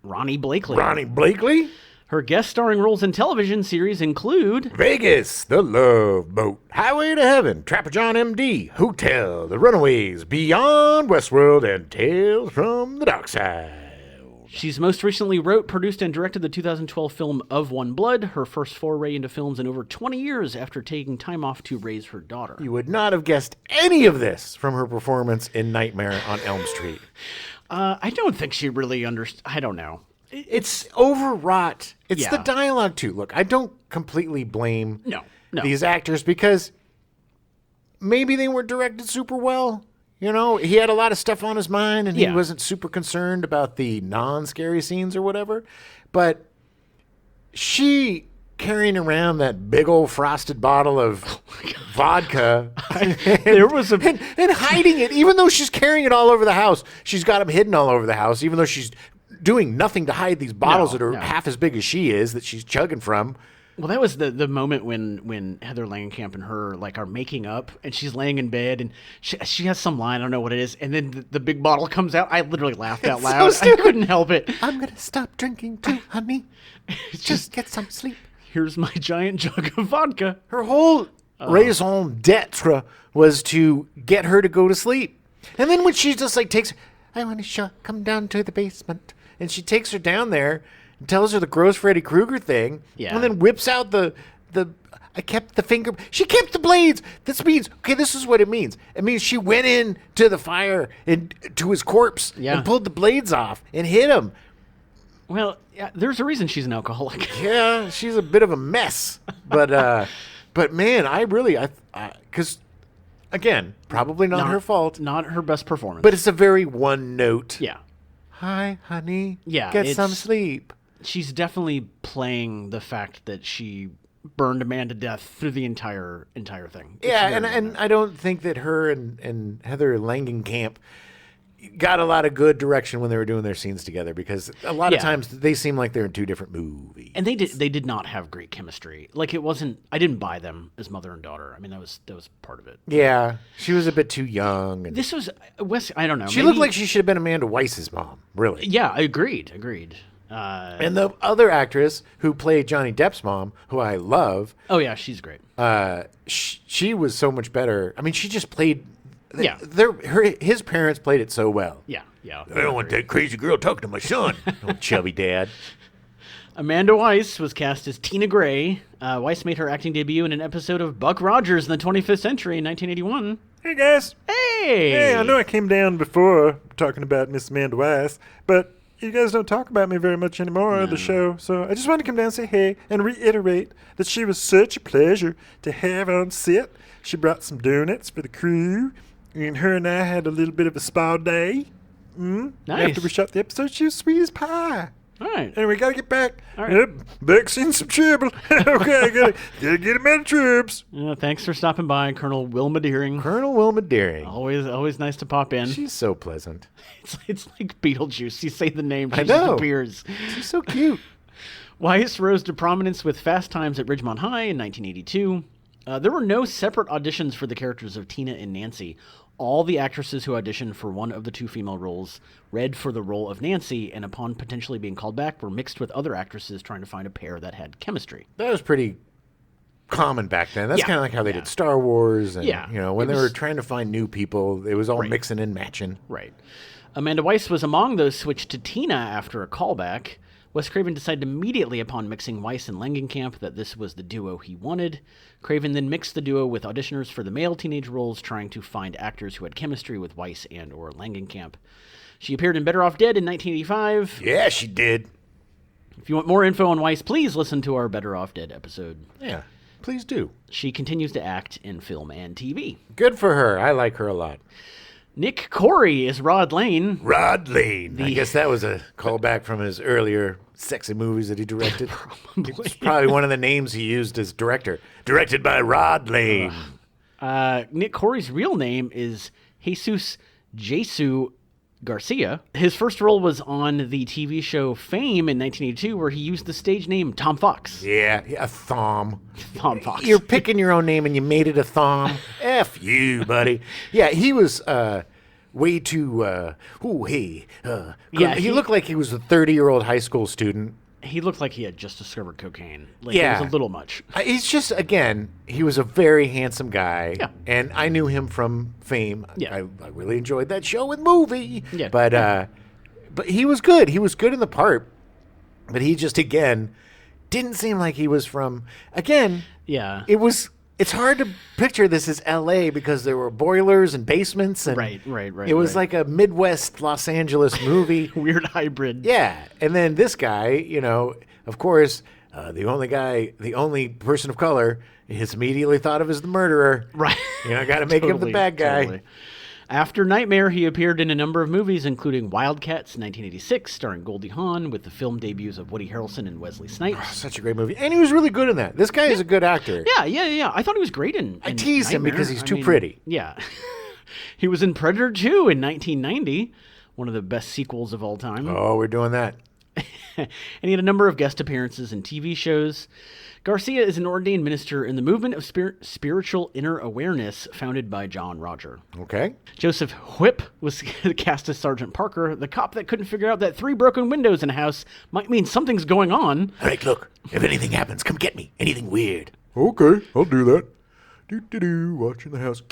Ronnie Blakely. Ronnie Blakely. Her guest starring roles in television series include Vegas, The Love Boat, Highway to Heaven, Trapper John MD, Hotel, The Runaways, Beyond Westworld, and Tales from the Dark Side. She's most recently wrote, produced, and directed the 2012 film Of One Blood, her first foray into films in over 20 years after taking time off to raise her daughter. You would not have guessed any of this from her performance in Nightmare on Elm Street. I don't think she really understood. I don't know. It's overwrought. It's the dialogue, too. Look, I don't completely blame these actors because maybe they weren't directed super well. He had a lot of stuff on his mind, and he wasn't super concerned about the non-scary scenes or whatever. But she carrying around that big old frosted bottle of vodka and hiding it, even though she's carrying it all over the house. She's got them hidden all over the house, even though she's doing nothing to hide these bottles that are half as big as she is that she's chugging from. Well, that was the moment when Heather Langenkamp and her are making up, and she's laying in bed, and she has some line, I don't know what it is, and then the big bottle comes out. I literally laughed out loud. So I couldn't help it. I'm gonna stop drinking too, honey. Just get some sleep. Here's my giant jug of vodka. Her whole raison d'etre was to get her to go to sleep, and then when she just takes, I want to come down to the basement, and she takes her down there. And tells her the gross Freddy Krueger thing, and then whips out I kept the finger. She kept the blades. This means, this is what it means. It means she went in to the fire and to his corpse and pulled the blades off and hit him. Well, yeah, there's a reason she's an alcoholic. Yeah, she's a bit of a mess. But man, I really, because again, probably not her fault. Not her best performance. But it's a very one note. Yeah. Hi, honey. Yeah, Get some sleep. She's definitely playing the fact that she burned a man to death through the entire thing. Yeah, and I don't think that her and Heather Langenkamp got a lot of good direction when they were doing their scenes together, because a lot of times they seem like they're in two different movies. And they did not have great chemistry. Like, it wasn't, I didn't buy them as mother and daughter. I mean, that was part of it. Yeah, she was a bit too young. And this was Wes. I don't know. she looked like she should have been Amanda Weiss's mom. Really? Yeah, agreed. And the other actress who played Johnny Depp's mom, who I love. Oh yeah, she's great. She was so much better. I mean, she just played. Yeah. His parents played it so well. Yeah. I don't want that crazy girl talking to my son. Oh, chubby dad. Amanda Weiss was cast as Tina Gray. Weiss made her acting debut in an episode of Buck Rogers in the 25th Century in 1981. Hey, guys. Hey! Hey, I know I came down before talking about Miss Amanda Weiss, but you guys don't talk about me very much anymore on the show, so I just wanted to come down and say hey and reiterate that she was such a pleasure to have on set. She brought some donuts for the crew, and her and I had a little bit of a spa day. Nice. After we shot the episode, she was sweet as pie. All right. And we got to get back. All right. Yep, Beck's in some trouble. Okay, gotta get him out of troops. Thanks for stopping by, Colonel Wilma Deering. Colonel Wilma Deering. Always nice to pop in. She's so pleasant. It's like Beetlejuice. You say the name, she I just know. appears. She's so cute. Weiss rose to prominence with Fast Times at Ridgemont High in 1982. There were no separate auditions for the characters of Tina and Nancy. All the actresses who auditioned for one of the two female roles read for the role of Nancy, and upon potentially being called back, were mixed with other actresses trying to find a pair that had chemistry. That was pretty common back then. That's Yeah. kind of like how they did Star Wars. And, Yeah. you know, when It they were was- trying to find new people, it was all Right. mixing and matching. Right. Amanda Weiss was among those switched to Tina after a callback. Wes Craven decided immediately upon mixing Weiss and Langenkamp that this was the duo he wanted. Craven then mixed the duo with auditioners for the male teenage roles, trying to find actors who had chemistry with Weiss and or Langenkamp. She appeared in Better Off Dead in 1985. Yeah, she did. If you want more info on Weiss, please listen to our Better Off Dead episode. Yeah, please do. She continues to act in film and TV. Good for her. I like her a lot. Nick Corey is Rod Lane. Rod Lane. I guess that was a callback from his earlier sexy movies that he directed. It's probably one of the names he used as director. Directed by Rod Lane. Nick Corey's real name is Jesus Jesu Garcia. His first role was on the TV show Fame in 1982, where he used the stage name Tom Fox. Yeah, a thom. Tom Fox. You're picking your own name and you made it a thom. F you, buddy. Yeah, he was way too. Yeah, he looked like he was a 30-year-old high school student. He looked like he had just discovered cocaine. Like, Yeah. It was a little much. He's just, again, he was a very handsome guy. Yeah. And I knew him from Fame. Yeah. I really enjoyed that show and movie. Yeah. But he was good. He was good in the part. But he just, again, didn't seem like he was from, again, Yeah. it's hard to picture this as L.A. because there were boilers and basements. And Right. It was like a Midwest Los Angeles movie. Weird hybrid. Yeah, and then this guy, you know, of course, the only person of color is immediately thought of as the murderer. Right. You know, got to make him the bad guy. Totally. After Nightmare, he appeared in a number of movies, including Wildcats, 1986, starring Goldie Hawn, with the film debuts of Woody Harrelson and Wesley Snipes. Such a great movie, and he was really good in that. This guy is a good actor. Yeah. I thought he was great in I tease him Nightmare. because he's I too mean, pretty. Yeah. He was in Predator 2 in 1990, one of the best sequels of all time. Oh, we're doing that. And he had a number of guest appearances in TV shows. Garcia is an ordained minister in the movement of spiritual inner awareness founded by John Roger. Okay. Joseph Whipp was cast as Sergeant Parker, the cop that couldn't figure out that 3 broken windows in a house might mean something's going on. All right, look, if anything happens, come get me. Anything weird. Okay, I'll do that. Do, watching the house.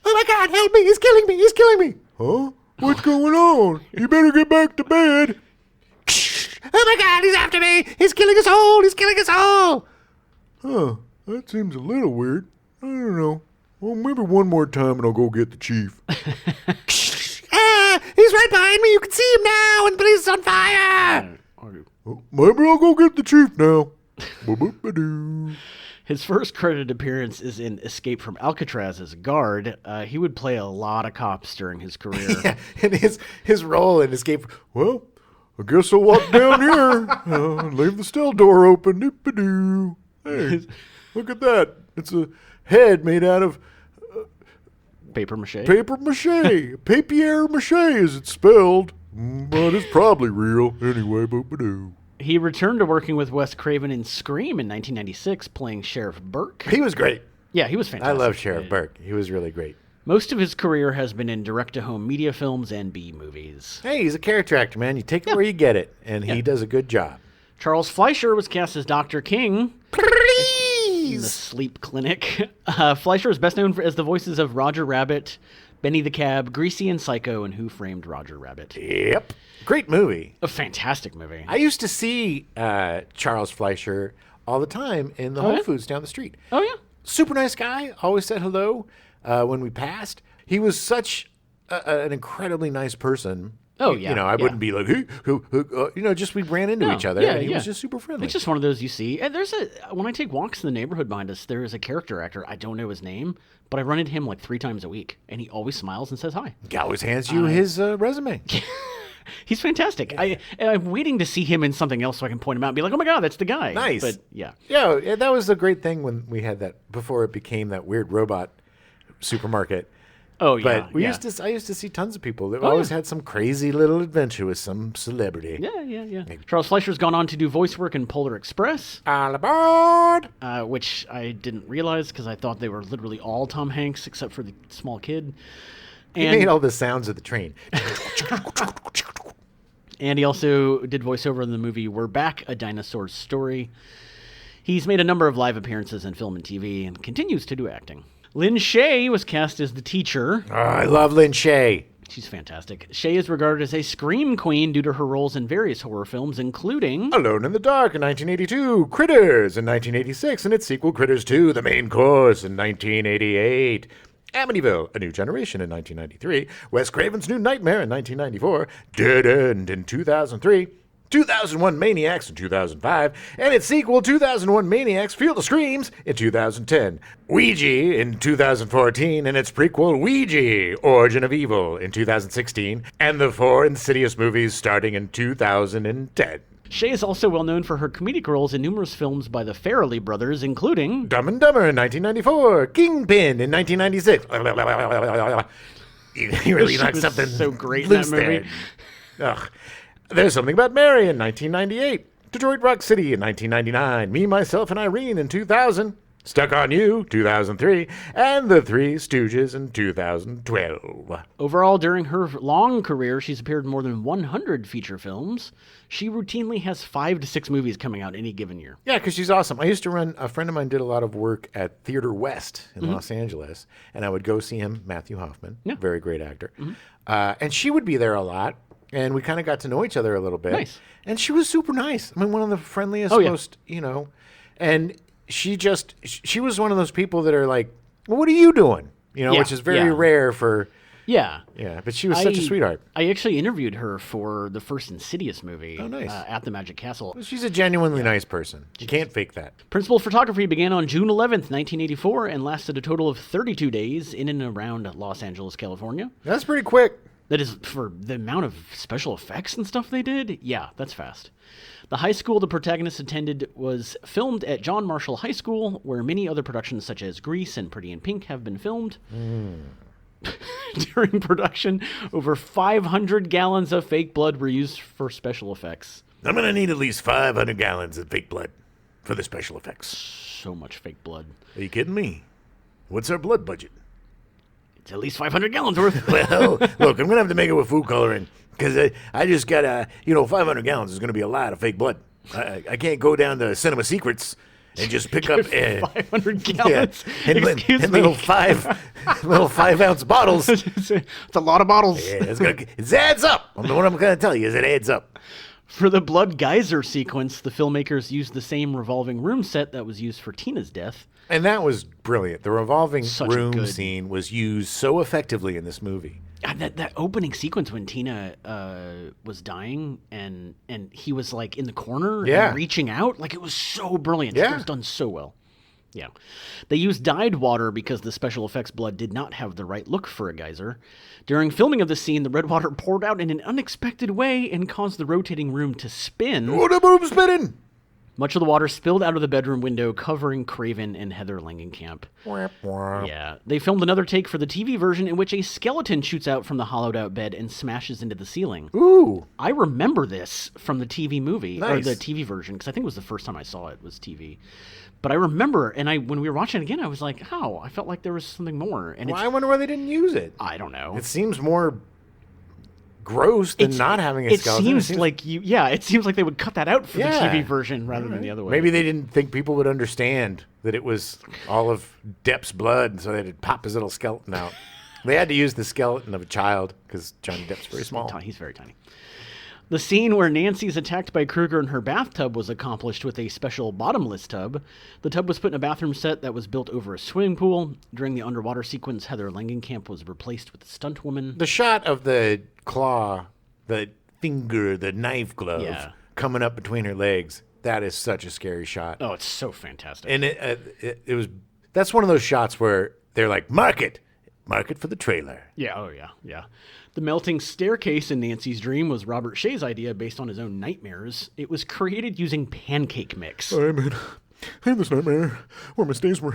Oh my God! Help me! He's killing me! He's killing me! Huh? What's going on? You better get back to bed. Oh my God! He's after me! He's killing us all! He's killing us all! Huh, that seems a little weird. I don't know. Well, maybe one more time and I'll go get the chief. He's right behind me. You can see him now, and the place is on fire. Maybe I'll go get the chief now. Boop-boop-a-doo. His first credited appearance is in Escape from Alcatraz as a guard. He would play a lot of cops during his career. Yeah, and his role in Escape. Well, I guess I'll walk down here and leave the cell door open. Doop-a-doo. Hey, look at that. It's a head made out of Paper mache. paper mache. Papier mache is it spelled. But it's probably real. Anyway, boop-a-doo. He returned to working with Wes Craven in Scream in 1996, playing Sheriff Burke. He was great. Yeah, he was fantastic. I love Sheriff Burke. He was really great. Most of his career has been in direct-to-home media films and B-movies. Hey, he's a character actor, man. You take it where you get it, and he does a good job. Charles Fleischer was cast as Dr. King in the Please. Sleep Clinic. Fleischer is best known as the voices of Roger Rabbit, Benny the Cab, Greasy, and Psycho, and Who Framed Roger Rabbit. Yep. Great movie. A fantastic movie. I used to see Charles Fleischer all the time in the Whole yeah? Foods down the street. Oh, yeah? Super nice guy. Always said hello when we passed. He was such an incredibly nice person. Oh, yeah, I yeah. wouldn't be like, hey, just we ran into No, each other, yeah, and he yeah. was just super friendly. It's just one of those you see. And when I take walks in the neighborhood behind us, there is a character actor. I don't know his name, but I run into him like 3 times a week, and he always smiles and says hi. He always hands you his resume. He's fantastic. I'm waiting to see him in something else so I can point him out and be like, oh my God, that's the guy. Nice. But yeah. Yeah, that was a great thing when we had that, before it became that weird robot supermarket. Oh, yeah. But yeah. I used to see tons of people that always had some crazy little adventure with some celebrity. Yeah. Charles Fleischer's gone on to do voice work in Polar Express, All aboard! which I didn't realize because I thought they were literally all Tom Hanks except for the small kid. He made all the sounds of the train. And he also did voiceover in the movie We're Back, A Dinosaur's Story. He's made a number of live appearances in film and TV and continues to do acting. Lynn Shay was cast as the teacher. Oh, I love Lynn Shay. She's fantastic. Shay is regarded as a scream queen due to her roles in various horror films, including Alone in the Dark in 1982, Critters in 1986, and its sequel Critters 2, The Main Course in 1988. Amityville, A New Generation in 1993, Wes Craven's New Nightmare in 1994, Dead End in 2003, 2001 Maniacs in 2005, and its sequel 2001 Maniacs Feel the Screams in 2010, Ouija in 2014, and its prequel Ouija, Origin of Evil in 2016, and the 4 Insidious movies starting in 2010. Shay is also well known for her comedic roles in numerous films by the Farrelly brothers, including Dumb and Dumber in 1994, Kingpin in 1996. You really She knocked was something so great in that loose movie. there. Ugh. There's Something About Mary in 1998, Detroit Rock City in 1999, Me, Myself, and Irene in 2000, Stuck on You, 2003, and The Three Stooges in 2012. Overall, during her long career, she's appeared in more than 100 feature films. She routinely has 5 to 6 movies coming out any given year. Yeah, because she's awesome. I used to run, a friend of mine did a lot of work at Theater West in Los Angeles, and I would go see him, Matthew Hoffman, very great actor. And she would be there a lot, and we kind of got to know each other a little bit. Nice. And she was super nice. I mean, one of the friendliest, Oh, yeah. most, and she was one of those people that are like, well, what are you doing? Yeah, Which is very yeah. rare for, Yeah. but she was such a sweetheart. I actually interviewed her for the first Insidious movie nice. at the Magic Castle. She's a genuinely nice person. You can't fake that. Principal photography began on June 11th, 1984, and lasted a total of 32 days in and around Los Angeles, California. That's pretty quick. That is, for the amount of special effects and stuff they did, yeah, that's fast. The high school the protagonist attended was filmed at John Marshall High School, where many other productions such as Grease and Pretty in Pink have been filmed. During production, over 500 gallons of fake blood were used for special effects. I'm gonna need at least 500 gallons of fake blood for the special effects. So much fake blood. Are you kidding me? What's our blood budget? It's at least 500 gallons worth. Well, look, I'm gonna have to make it with food coloring because I just got 500 gallons is gonna be a lot of fake blood. I can't go down to Cinema Secrets and just pick up 500 gallons. And Excuse me. little 5-ounce bottles. It's a lot of bottles. Yeah, it adds up. What I'm going to tell you is it adds up. For the blood geyser sequence, the filmmakers used the same revolving room set that was used for Tina's death. And that was brilliant. The revolving Such a room good- scene was used so effectively in this movie. That opening sequence when Tina was dying and he was like in the corner and reaching out, like it was so brilliant. It was done so well. Yeah. They used dyed water because the special effects blood did not have the right look for a geyser. During filming of the scene, the red water poured out in an unexpected way and caused the rotating room to spin. Oh, the boom's spinning! Much of the water spilled out of the bedroom window, covering Craven and Heather Langenkamp. Yeah. They filmed another take for the TV version in which a skeleton shoots out from the hollowed-out bed and smashes into the ceiling. Ooh. I remember this from the TV movie, nice. or the TV version, because I think it was the first time I saw it was TV. But I remember, and when we were watching it again, I was like, how? I felt like there was something more. And I wonder why they didn't use it. I don't know. It seems more gross than not having a skeleton. It seems like they would cut that out for the TV version rather than the other way. Maybe they didn't think people would understand that it was all of Depp's blood, so they'd pop his little skeleton out. They had to use the skeleton of a child because Johnny Depp's very small. He's very tiny. The scene where Nancy is attacked by Krueger in her bathtub was accomplished with a special bottomless tub. The tub was put in a bathroom set that was built over a swimming pool. During the underwater sequence, Heather Langenkamp was replaced with a stunt woman. The shot of the claw, the finger, the knife glove coming up between her legs, that is such a scary shot. Oh, it's so fantastic. And it was, that's one of those shots where they're like, mark it for the trailer. Yeah, oh yeah. The melting staircase in Nancy's dream was Robert Shea's idea based on his own nightmares. It was created using pancake mix. I had this nightmare where my stairs were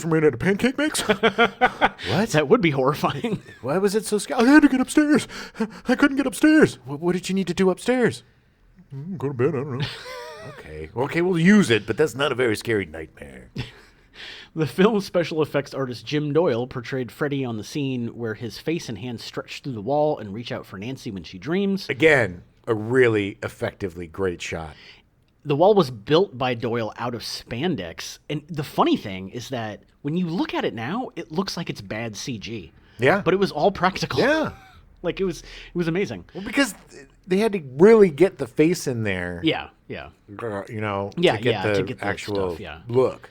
made out of pancake mix. What? That would be horrifying. Why was it so scary? I had to get upstairs. I couldn't get upstairs. What did you need to do upstairs? Go to bed, I don't know. Okay, we'll use it, but that's not a very scary nightmare. The film's special effects artist Jim Doyle portrayed Freddy on the scene where his face and hands stretch through the wall and reach out for Nancy when she dreams. Again, a really effectively great shot. The wall was built by Doyle out of spandex. And the funny thing is that when you look at it now, it looks like it's bad CG. Yeah. But it was all practical. Yeah. Like it was amazing. Well, because they had to really get the face in there. Yeah. To get the actual look.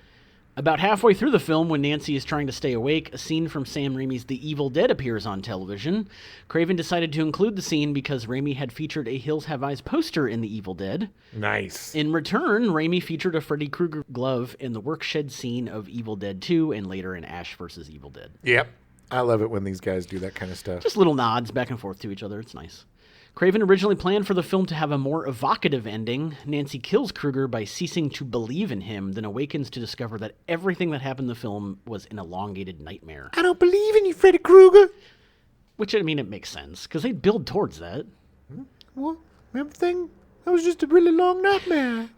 About halfway through the film, when Nancy is trying to stay awake, a scene from Sam Raimi's The Evil Dead appears on television. Craven decided to include the scene because Raimi had featured a Hills Have Eyes poster in The Evil Dead. Nice. In return, Raimi featured a Freddy Krueger glove in the workshed scene of Evil Dead 2 and later in Ash vs. Evil Dead. Yep. I love it when these guys do that kind of stuff. Just little nods back and forth to each other. It's nice. Craven originally planned for the film to have a more evocative ending. Nancy kills Krueger by ceasing to believe in him, then awakens to discover that everything that happened in the film was an elongated nightmare. I don't believe in you, Freddy Krueger. Which, I mean, it makes sense, because they build towards that. Well, everything, that was just a really long nightmare.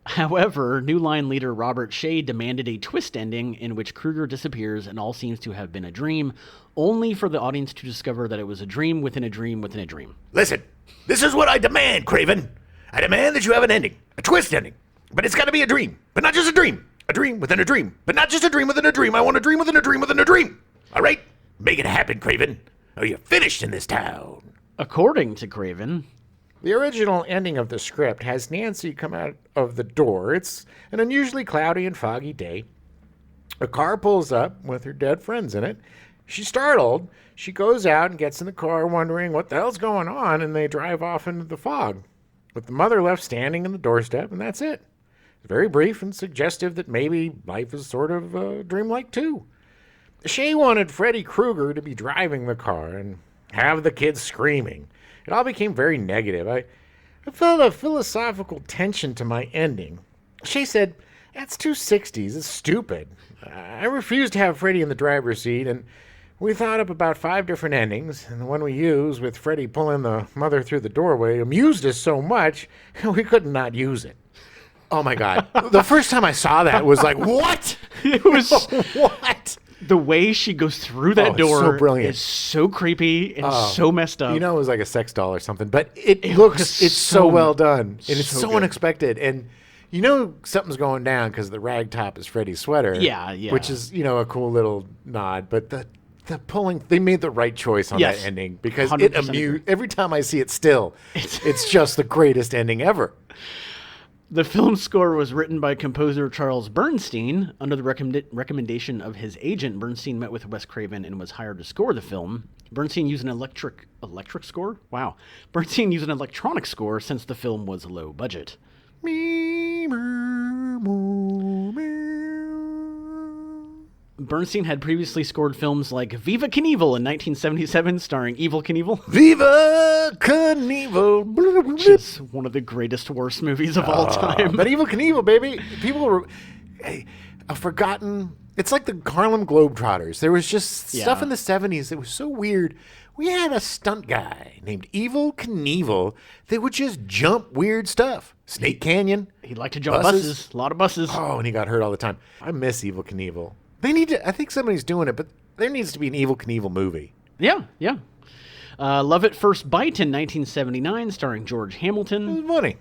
However, New Line leader Robert Shea demanded a twist ending in which Krueger disappears and all seems to have been a dream, only for the audience to discover that it was a dream within a dream within a dream. Listen, this is what I demand, Craven. I demand that you have an ending, a twist ending. But it's got to be a dream, but not just a dream. A dream within a dream, but not just a dream within a dream. I want a dream within a dream within a dream. All right? Make it happen, Craven, or you're finished in this town. According to Craven, the original ending of the script has Nancy come out of the door. It's an unusually cloudy and foggy day. A car pulls up with her dead friends in it. She's startled. She goes out and gets in the car wondering what the hell's going on, and they drive off into the fog, with the mother left standing in the doorstep, and that's it. It's very brief and suggestive that maybe life is sort of dreamlike too. Shea wanted Freddy Krueger to be driving the car and have the kids screaming. It all became very negative. I felt a philosophical tension to my ending. Shea said, "That's too 60s. It's stupid." I refused to have Freddy in the driver's seat, and we thought up about 5 different endings, and the one we used with Freddy pulling the mother through the doorway amused us so much, we couldn't not use it. Oh, my God. The first time I saw that was like, what? It was... What? The way she goes through that door so brilliant. is so creepy and so messed up. You know, it was like a sex doll or something, but it's so well done. And it's so unexpected. And you know something's going down because the rag top is Freddy's sweater. Yeah. Which is, a cool little nod. But the pulling, they made the right choice on that ending because it amused. Every time I see it still, it's just the greatest ending ever. The film score was written by composer Charles Bernstein. Under the recommendation of his agent, Bernstein met with Wes Craven and was hired to score the film. Bernstein used an electric score? Wow. Bernstein used an electronic score since the film was low budget. Bernstein had previously scored films like Viva Knievel in 1977, starring Evel Knievel. Viva Knievel! Which is one of the greatest, worst movies of all time. But Evel Knievel, baby, people were a forgotten. It's like the Harlem Globetrotters. There was just stuff in the 70s that was so weird. We had a stunt guy named Evel Knievel that would just jump weird stuff. Snake Canyon. He'd like to jump buses. A lot of buses. Oh, and he got hurt all the time. I miss Evel Knievel. They need to. I think somebody's doing it, but there needs to be an Evel Knievel movie. Yeah. Love at First Bite in 1979, starring George Hamilton. It was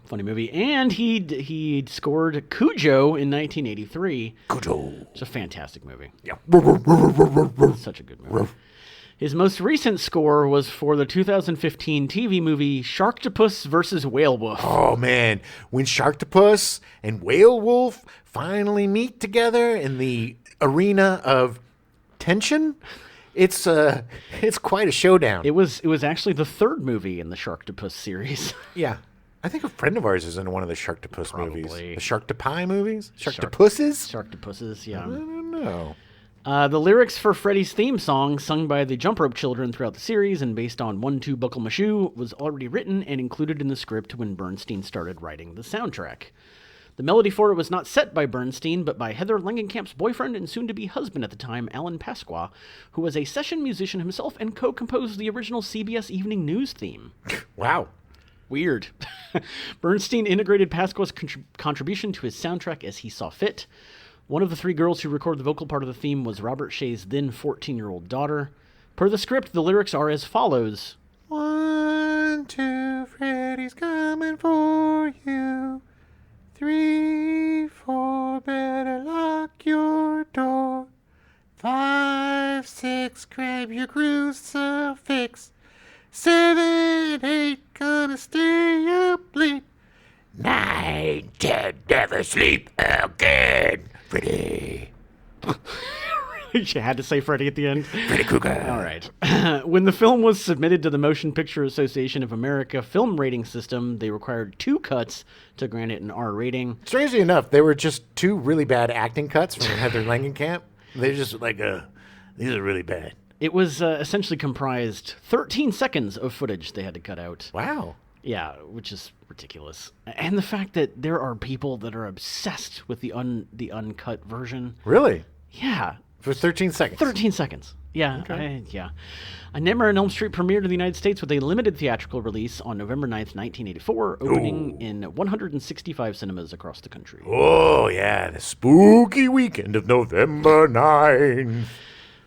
Funny movie. And he scored Cujo in 1983. Cujo. It's a fantastic movie. Yeah. Such a good movie. His most recent score was for the 2015 TV movie Sharktopus vs. Whale Wolf. Oh, man. When Sharktopus and Whale Wolf finally meet together in the arena of tension, it's quite a showdown. It was actually the third movie in the Sharktopus series. Yeah. I think a friend of ours is in one of the Sharktopus movies. Probably. The Sharktopi movies? Sharktopuses? Sharktopuses, yeah. I don't know. The lyrics for Freddy's theme song, sung by the Jump Rope Children throughout the series and based on 1 2 Buckle My Shoe, was already written and included in the script when Bernstein started writing the soundtrack. The melody for it was not set by Bernstein, but by Heather Langenkamp's boyfriend and soon-to-be husband at the time, Alan Pasqua, who was a session musician himself and co-composed the original CBS Evening News theme. Wow. Weird. Bernstein integrated Pasqua's contribution to his soundtrack as he saw fit. One of the 3 girls who recorded the vocal part of the theme was Robert Shea's then 14-year-old daughter. Per the script, the lyrics are as follows. 1 2, Freddy's coming for you. 3 4, better lock your door. 5 6, grab your crucifix. 7 8, gonna stay up late. 9 10, never sleep again. Freddy. You had to say Freddy at the end. Freddy Krueger. All right. When the film was submitted to the Motion Picture Association of America film rating system, they required 2 cuts to grant it an R rating. Strangely enough, they were just 2 really bad acting cuts from Heather Langenkamp. They just like, these are really bad. It was essentially comprised 13 seconds of footage they had to cut out. Wow. Yeah, which is ridiculous. And the fact that there are people that are obsessed with the uncut version. Really? Yeah. For 13 seconds? 13 seconds. Yeah. Okay. A Nightmare on Elm Street premiered in the United States with a limited theatrical release on November 9th, 1984, opening in 165 cinemas across the country. Oh, yeah. The spooky weekend of November 9th.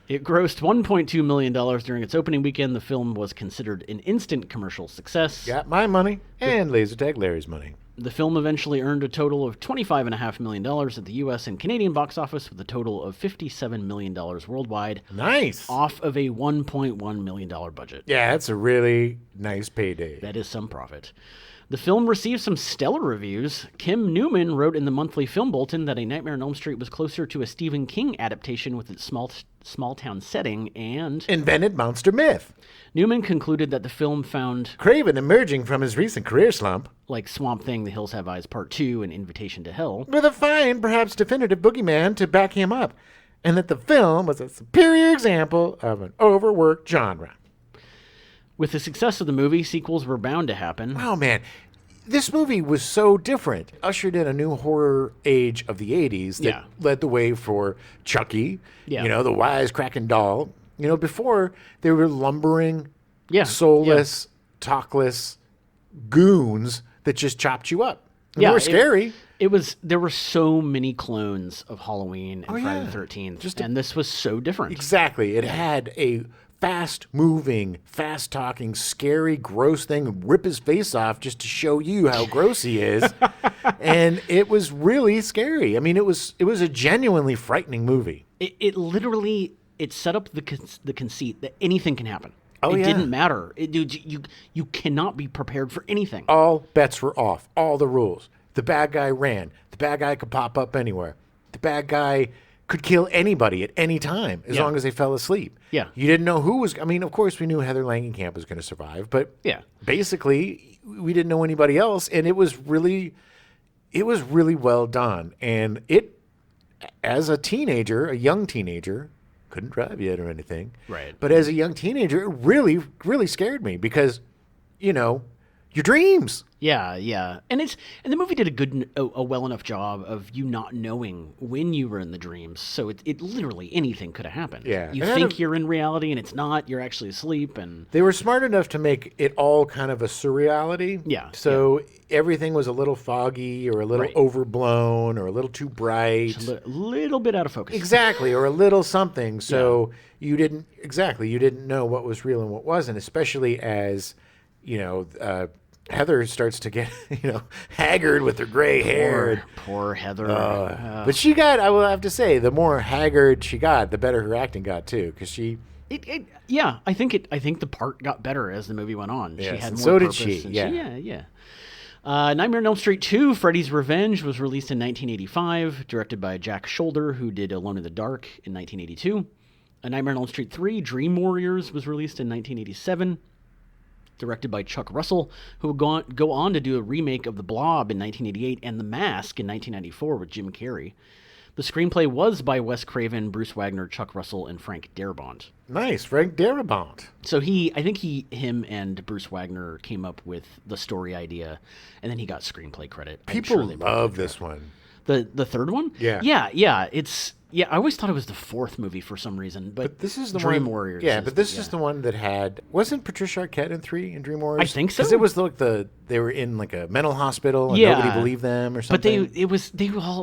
It grossed $1.2 million during its opening weekend. The film was considered an instant commercial success. Got my money and Laser Tag Larry's money. The film eventually earned a total of $25.5 million at the U.S. and Canadian box office, with a total of $57 million worldwide. Nice. Off of a $1.1 million budget. Yeah, that's a really nice payday. That is some profit. The film received some stellar reviews. Kim Newman wrote in the Monthly Film Bulletin that A Nightmare on Elm Street was closer to a Stephen King adaptation with its small-town setting and... invented monster myth. Newman concluded that the film found... Craven emerging from his recent career slump. Like Swamp Thing, The Hills Have Eyes Part 2, and Invitation to Hell. With a fine, perhaps definitive boogeyman to back him up. And that the film was a superior example of an overworked genre. With the success of the movie, sequels were bound to happen. Oh, man. This movie was so different. Ushered in a new horror age of the 80s that led the way for Chucky, the wisecracking doll. You know, before, they were lumbering, soulless, talkless goons that just chopped you up. And they were scary. There were so many clones of Halloween and Friday the 13th, and this was so different. Exactly. It had a fast-moving, fast-talking, scary, gross thing and rip his face off just to show you how gross he is. And it was really scary. I mean, it was a genuinely frightening movie. It literally set up the conceit that anything can happen. It didn't matter. You cannot be prepared for anything. All bets were off. All the rules. The bad guy ran. The bad guy could pop up anywhere. The bad guy could kill anybody at any time as long as they fell asleep. Yeah. You didn't know who was. I mean, of course, we knew Heather Langenkamp was going to survive, but basically, we didn't know anybody else, and it was really well done. And it, as a teenager, a young teenager, couldn't drive yet or anything, right? But as a young teenager, it really, really scared me because, your dreams. Yeah. And the movie did a well enough job of you not knowing when you were in the dreams. So it literally anything could have happened. Yeah. You think you're in reality and it's not. You're actually asleep. And they were smart enough to make it all kind of a surreality. Yeah. So everything was a little foggy or a little overblown or a little too bright. Just a little bit out of focus. Exactly. Or a little something. So you didn't know what was real and what wasn't, especially as, Heather starts to get, haggard with her gray hair. Poor Heather. But she got, I will have to say, the more haggard she got, the better her acting got too, because she. I think the part got better as the movie went on. Yes, she had and more so did purpose. she. Yeah. Nightmare on Elm Street 2: Freddy's Revenge was released in 1985, directed by Jack Shoulder, who did Alone in the Dark in 1982. Nightmare on Elm Street 3: Dream Warriors was released in 1987. Directed by Chuck Russell, who would go on to do a remake of The Blob in 1988 and The Mask in 1994 with Jim Carrey. The screenplay was by Wes Craven, Bruce Wagner, Chuck Russell, and Frank Darabont. Nice, Frank Darabont. So I think him and Bruce Wagner came up with the story idea, and then he got screenplay credit. People love this one. The third one? Yeah. Yeah. I always thought it was the fourth movie for some reason, but this is the Dream one, Warriors. Yeah, but this is the one that wasn't Patricia Arquette in 3 in Dream Warriors? I think so. Because it was like they were in like a mental hospital and nobody believed them or something. But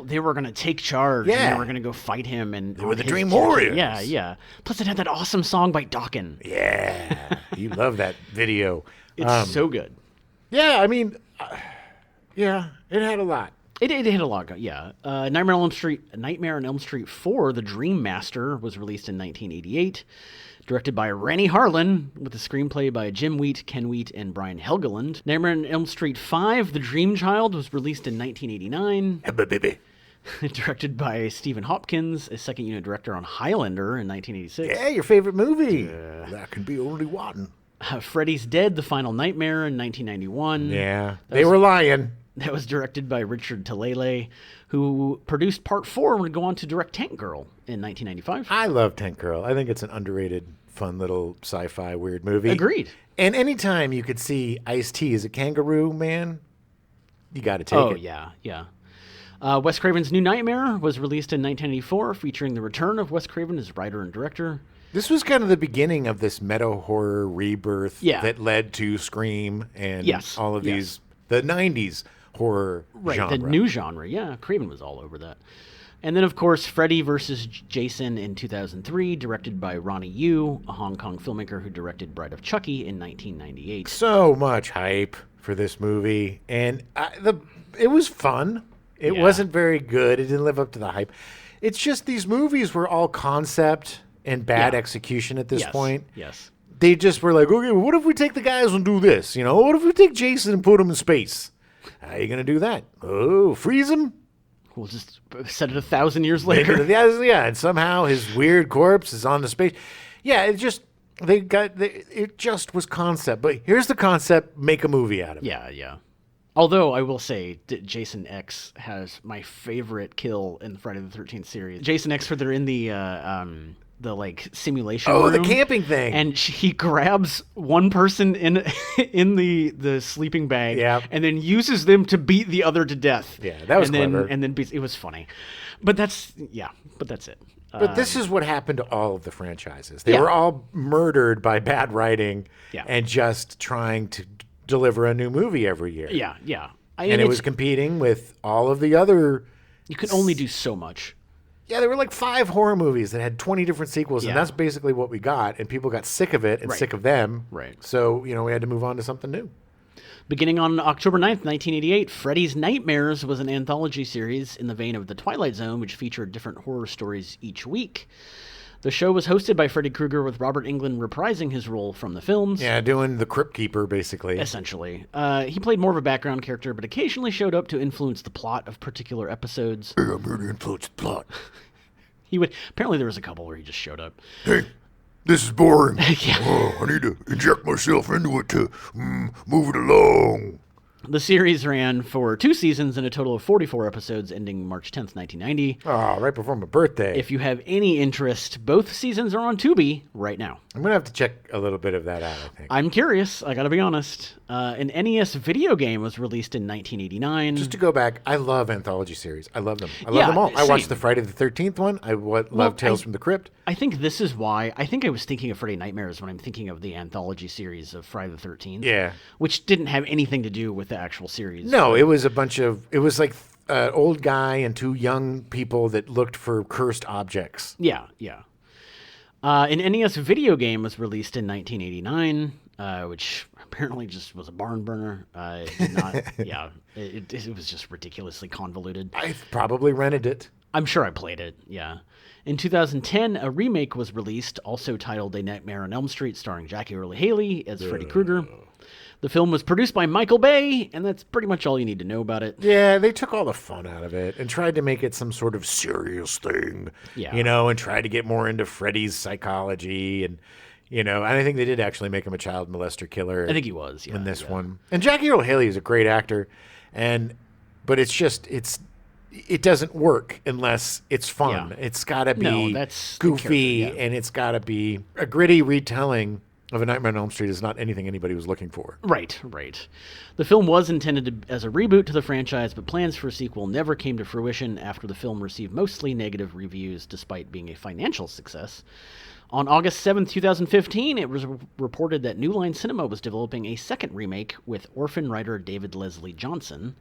they were going to take charge. Yeah. And they were going to go fight him. And they were the Dream Warriors. Yeah. Plus it had that awesome song by Dokken. Yeah. You love that video. It's so good. Yeah, I mean, it had a lot. It had a lot. Yeah. Nightmare on Elm Street 4: The Dream Master was released in 1988, directed by Rennie Harlan, with a screenplay by Jim Wheat, Ken Wheat, and Brian Helgeland. Nightmare on Elm Street 5: The Dream Child was released in 1989. Baby. Directed by Stephen Hopkins, a second unit director on Highlander in 1986. Yeah, your favorite movie. That can be only one. Freddy's Dead: The Final Nightmare in 1991. Yeah, they were lying. That was directed by Richard Talele, who produced Part 4 and would go on to direct Tank Girl in 1995. I love Tank Girl. I think it's an underrated, fun little sci-fi weird movie. Agreed. And anytime you could see Ice-T as a kangaroo man, you got to take it. Oh, yeah. Wes Craven's New Nightmare was released in 1984, featuring the return of Wes Craven as writer and director. This was kind of the beginning of this meta-horror rebirth that led to Scream and all of these, the 90s horror genre. The new genre. Yeah, Craven was all over that. And then, of course, Freddy vs. Jason in 2003, directed by Ronnie Yu, a Hong Kong filmmaker who directed Bride of Chucky in 1998. So much hype for this movie. And it was fun. It wasn't very good. It didn't live up to the hype. It's just these movies were all concept and bad execution at this point. Yes. They just were like, okay, well, what if we take the guys and do this? What if we take Jason and put him in space? How are you going to do that? Oh, freeze him? We'll just set it 1,000 years later. Yeah, and somehow his weird corpse is on the space. Yeah, it just was concept. But here's the concept, make a movie out of it. Yeah. Although I will say, Jason X has my favorite kill in the Friday the 13th series. Jason X, where they're in the like simulation room. The camping thing. And he grabs one person in the sleeping bag and then uses them to beat the other to death. Yeah, that was clever. And then it was funny. But that's it. But this is what happened to all of the franchises. They were all murdered by bad writing and just trying to deliver a new movie every year. Yeah. And it was competing with all of the other... You could only do so much. Yeah, there were like 5 horror movies that had 20 different sequels, and that's basically what we got, and people got sick of it and sick of them. Right. So, we had to move on to something new. Beginning on October 9th, 1988, Freddy's Nightmares was an anthology series in the vein of The Twilight Zone, which featured different horror stories each week. The show was hosted by Freddy Krueger, with Robert Englund reprising his role from the films. Yeah, doing the Crypt Keeper, basically. Essentially. He played more of a background character, but occasionally showed up to influence the plot of particular episodes. I'm here to influence the plot. He would. Apparently, there was a couple where he just showed up. Hey, this is boring. Yeah. Oh, I need to inject myself into it to move it along. The series ran for 2 seasons and a total of 44 episodes, ending March 10th, 1990. Oh, right before my birthday. If you have any interest, both seasons are on Tubi right now. I'm going to have to check a little bit of that out, I think. I'm curious. I gotta be honest. An NES video game was released in 1989. Just to go back, I love anthology series. I love them. I love Yeah, them all. I watched same. the Friday the 13th one. I love Tales from the Crypt. I think this is why. I think I was thinking of Friday Nightmares when I'm thinking of the anthology series of Friday the 13th. Yeah. Which didn't have anything to do with the actual series. No, it was it was like an old guy and 2 young people that looked for cursed objects. Yeah, yeah. An NES video game was released in 1989, which apparently just was a barn burner. It was just ridiculously convoluted. I probably rented it. I'm sure I played it, yeah. In 2010, a remake was released, also titled A Nightmare on Elm Street, starring Jackie Earle Haley as Freddy Krueger. The film was produced by Michael Bay, and that's pretty much all you need to know about it. Yeah, they took all the fun out of it and tried to make it some sort of serious thing. Yeah. And tried to get more into Freddy's psychology and I think they did actually make him a child molester killer. I think he was, yeah. in this one. And Jackie Earle Haley is a great actor, but it doesn't work unless it's fun. Yeah. It's got to be that's the goofy, character, yeah. and it's got to be a gritty retelling of A Nightmare on Elm Street is not anything anybody was looking for. Right. The film was intended as a reboot to the franchise, but plans for a sequel never came to fruition after the film received mostly negative reviews despite being a financial success. On August 7th, 2015, it was reported that New Line Cinema was developing a second remake with Orphan writer David Leslie Johnson.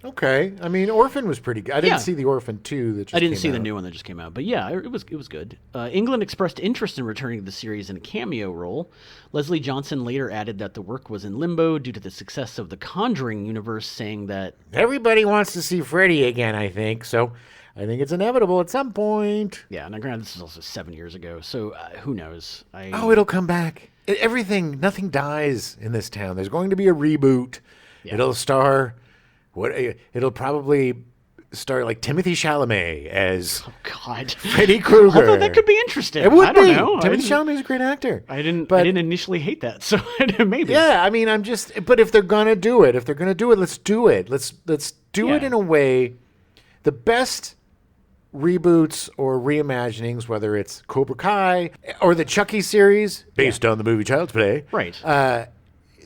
Okay. I mean, Orphan was pretty good. I didn't Yeah. see the Orphan 2 that just I didn't came see the out. new one that just came out, but yeah, it was good. England expressed interest in returning to the series in a cameo role. Leslie Johnson later added that the work was in limbo due to the success of the Conjuring universe, saying that Everybody wants to see Freddy again, I think. So I think it's inevitable at some point. yeah. Now, granted, this is also 7 years ago, so who knows? Oh, it'll come back. Nothing dies in this town. There's going to be a reboot. Yeah. It'll probably star like Timothy Chalamet as Oh God, Freddy Krueger. Although that could be interesting. It would I don't be. know. Timothy Chalamet's a great actor. I didn't initially hate that, so maybe. Yeah, I mean, but if they're gonna do it, let's do it. Let's do it Yeah. in a way. The best reboots or reimaginings, whether it's Cobra Kai or the Chucky series based on the movie Child's Play, Right.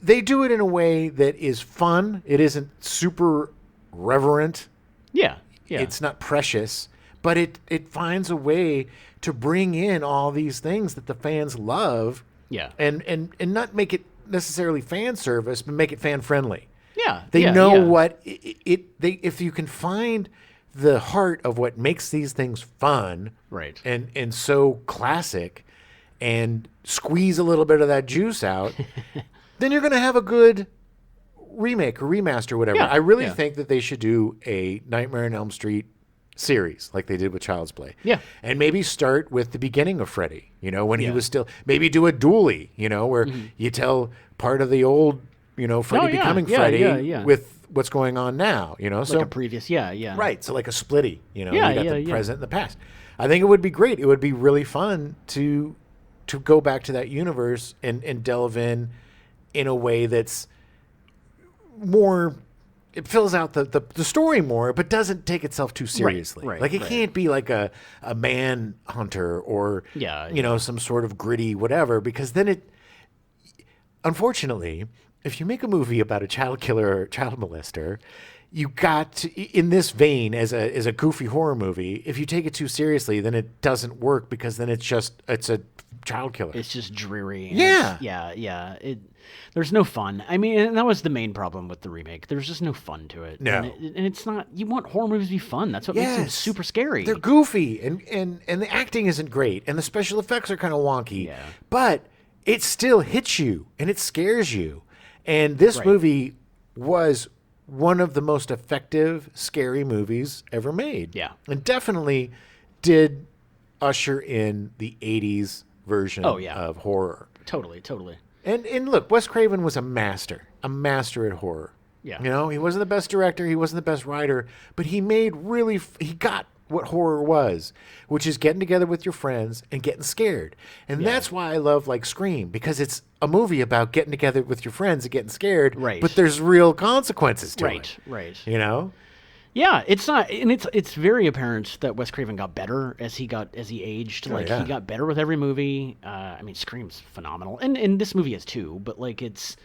they do it in a way that is fun. It isn't super reverent. Yeah. It's not precious, but it finds a way to bring in all these things that the fans love. Yeah. And not make it necessarily fan service, but make it fan friendly. Yeah. They yeah, know yeah. what if you can find the heart of what makes these things fun, Right. and so classic, and squeeze a little bit of that juice out, then you're going to have a good remake or remaster, whatever. Yeah, I really yeah. think that they should do a Nightmare on Elm Street series like they did with Child's Play. Yeah. And maybe start with the beginning of Freddy, when he Yeah. was still, maybe do a dually, where you tell part of the old, Freddy Oh, yeah. becoming Yeah, Freddy yeah. with what's going on now, Like so a previous, yeah. right, so like a splitty, you Yeah, got the yeah. present and the past. I think it would be great. It would be really fun to go back to that universe and delve in a way that's more, it fills out the story more, but doesn't take itself too seriously. right, like it right. can't be like a man hunter or Yeah, some sort of gritty whatever, because then it, unfortunately, if you make a movie about a child killer or child molester, you got to, in this vein as a goofy horror movie, if you take it too seriously, then it doesn't work, because then it's a child killer. It's just dreary. and Yeah. Yeah. There's no fun. I mean, and that was the main problem with the remake. There's just no fun to it. No. And it's not. You want horror movies to be fun. That's what makes them Yes. super scary. They're goofy, and the acting isn't great, and the special effects are kind of wonky. Yeah. But it still hits you, and it scares you. And this Right. movie was one of the most effective scary movies ever made. Yeah. And definitely did usher in the 80s version Oh, yeah. of horror. Totally. And look, Wes Craven was a master at horror. Yeah. He wasn't the best director, he wasn't the best writer, but he made he got what horror was, which is getting together with your friends and getting scared. And that's why I love like Scream, because it's a movie about getting together with your friends and getting scared, Right. but there's real consequences to it. Right. You know? Yeah, it's not, and it's very apparent that Wes Craven got better as he aged. Like yeah. he got better with every movie. I mean, Scream's phenomenal, and this movie is too. But like it's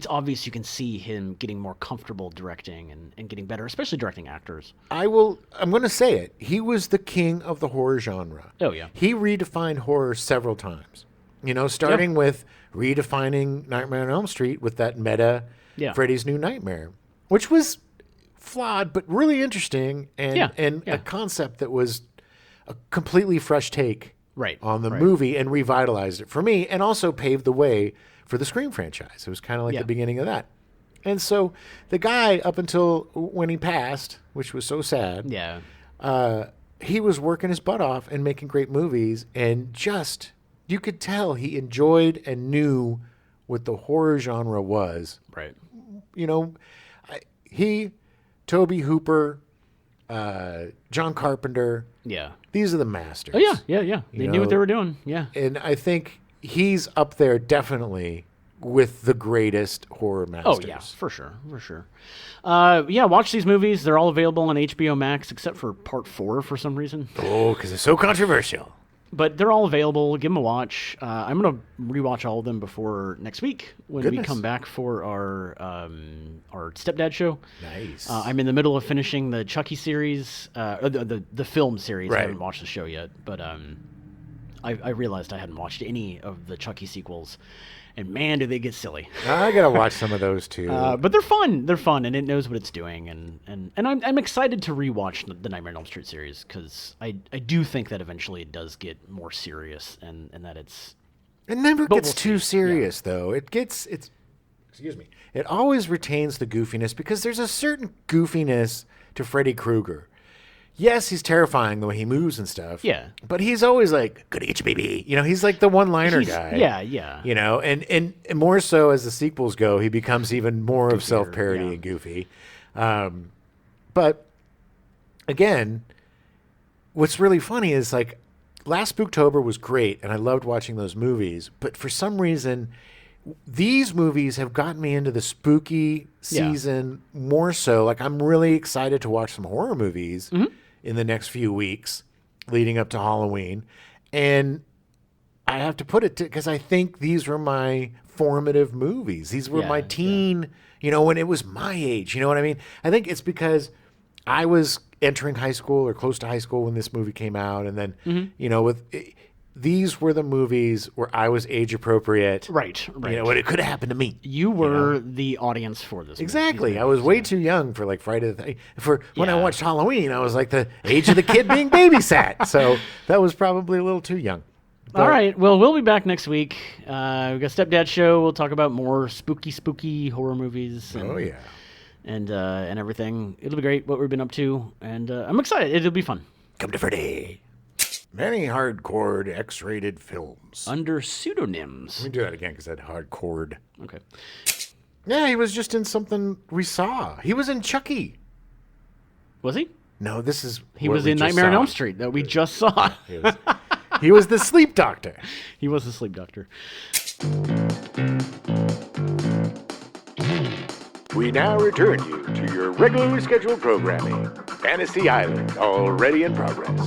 obvious you can see him getting more comfortable directing and getting better, especially directing actors. I'm going to say it. He was the king of the horror genre. Oh yeah, He redefined horror several times. You know, starting with redefining Nightmare on Elm Street with that meta Freddy's New Nightmare, which was flawed but really interesting and a concept that was a completely fresh take on the movie and revitalized it for me, and also paved the way for the Scream franchise. It was kind of like the beginning of that. And so the guy, up until when he passed, which was so sad, he was working his butt off and making great movies, and just, you could tell he enjoyed and knew what the horror genre was. Right. You know, Toby Hooper, John Carpenter. Yeah. These are the masters. Oh yeah. They knew what they were doing. Yeah. And I think he's up there definitely with the greatest horror masters. Oh yeah, for sure. Watch these movies. They're all available on HBO Max except for Part 4 for some reason. Oh, because it's so controversial. But they're all available. Give them a watch. I'm going to rewatch all of them before next week when we come back for our Stepdad show. Nice. I'm in the middle of finishing the Chucky series, the film series. Right. I haven't watched the show yet, but I realized I hadn't watched any of the Chucky sequels, and man, do they get silly. I gotta watch some of those too. But they're fun. They're fun, and it knows what it's doing. And I'm excited to rewatch the Nightmare on Elm Street series, because I do think that eventually it does get more serious, and that it's. It never gets too serious though. Excuse me. It always retains the goofiness, because there's a certain goofiness to Freddy Krueger. Yes, he's terrifying the way he moves and stuff. Yeah. But he's always like, "Gonna get you, baby." You know, he's like the one-liner guy. Yeah. You know, and more so as the sequels go, he becomes even more of self-parody and goofy. But again, what's really funny is like last Spooktober was great, and I loved watching those movies. But for some reason, these movies have gotten me into the spooky season more so. Like I'm really excited to watch some horror movies in the next few weeks leading up to Halloween. And I have to put it because I think these were my formative movies. These were my teen, you know, when it was my age. You know what I mean? I think it's because I was entering high school or close to high school when this movie came out. And then, you know, these were the movies where I was age appropriate. Right. You know, when it could have happened to me. You were the audience for this. Exactly. I was way too young for like Friday when I watched Halloween, I was like the age of the kid being babysat. So that was probably a little too young. But, all right. Well, we'll be back next week. We got Stepdad Show. We'll talk about more spooky horror movies. And, and everything. It'll be great what we've been up to. And I'm excited. It'll be fun. Come to Freddy. Many hardcore X-rated films. Under pseudonyms. Let me do that again because that hardcore. Okay. Yeah, he was just in something we saw. He was in Chucky. Was he? No, this is. He was in Nightmare on Elm Street that we just saw. He was the sleep doctor. He was the sleep doctor. We now return you to your regularly scheduled programming. Fantasy Island, already in progress.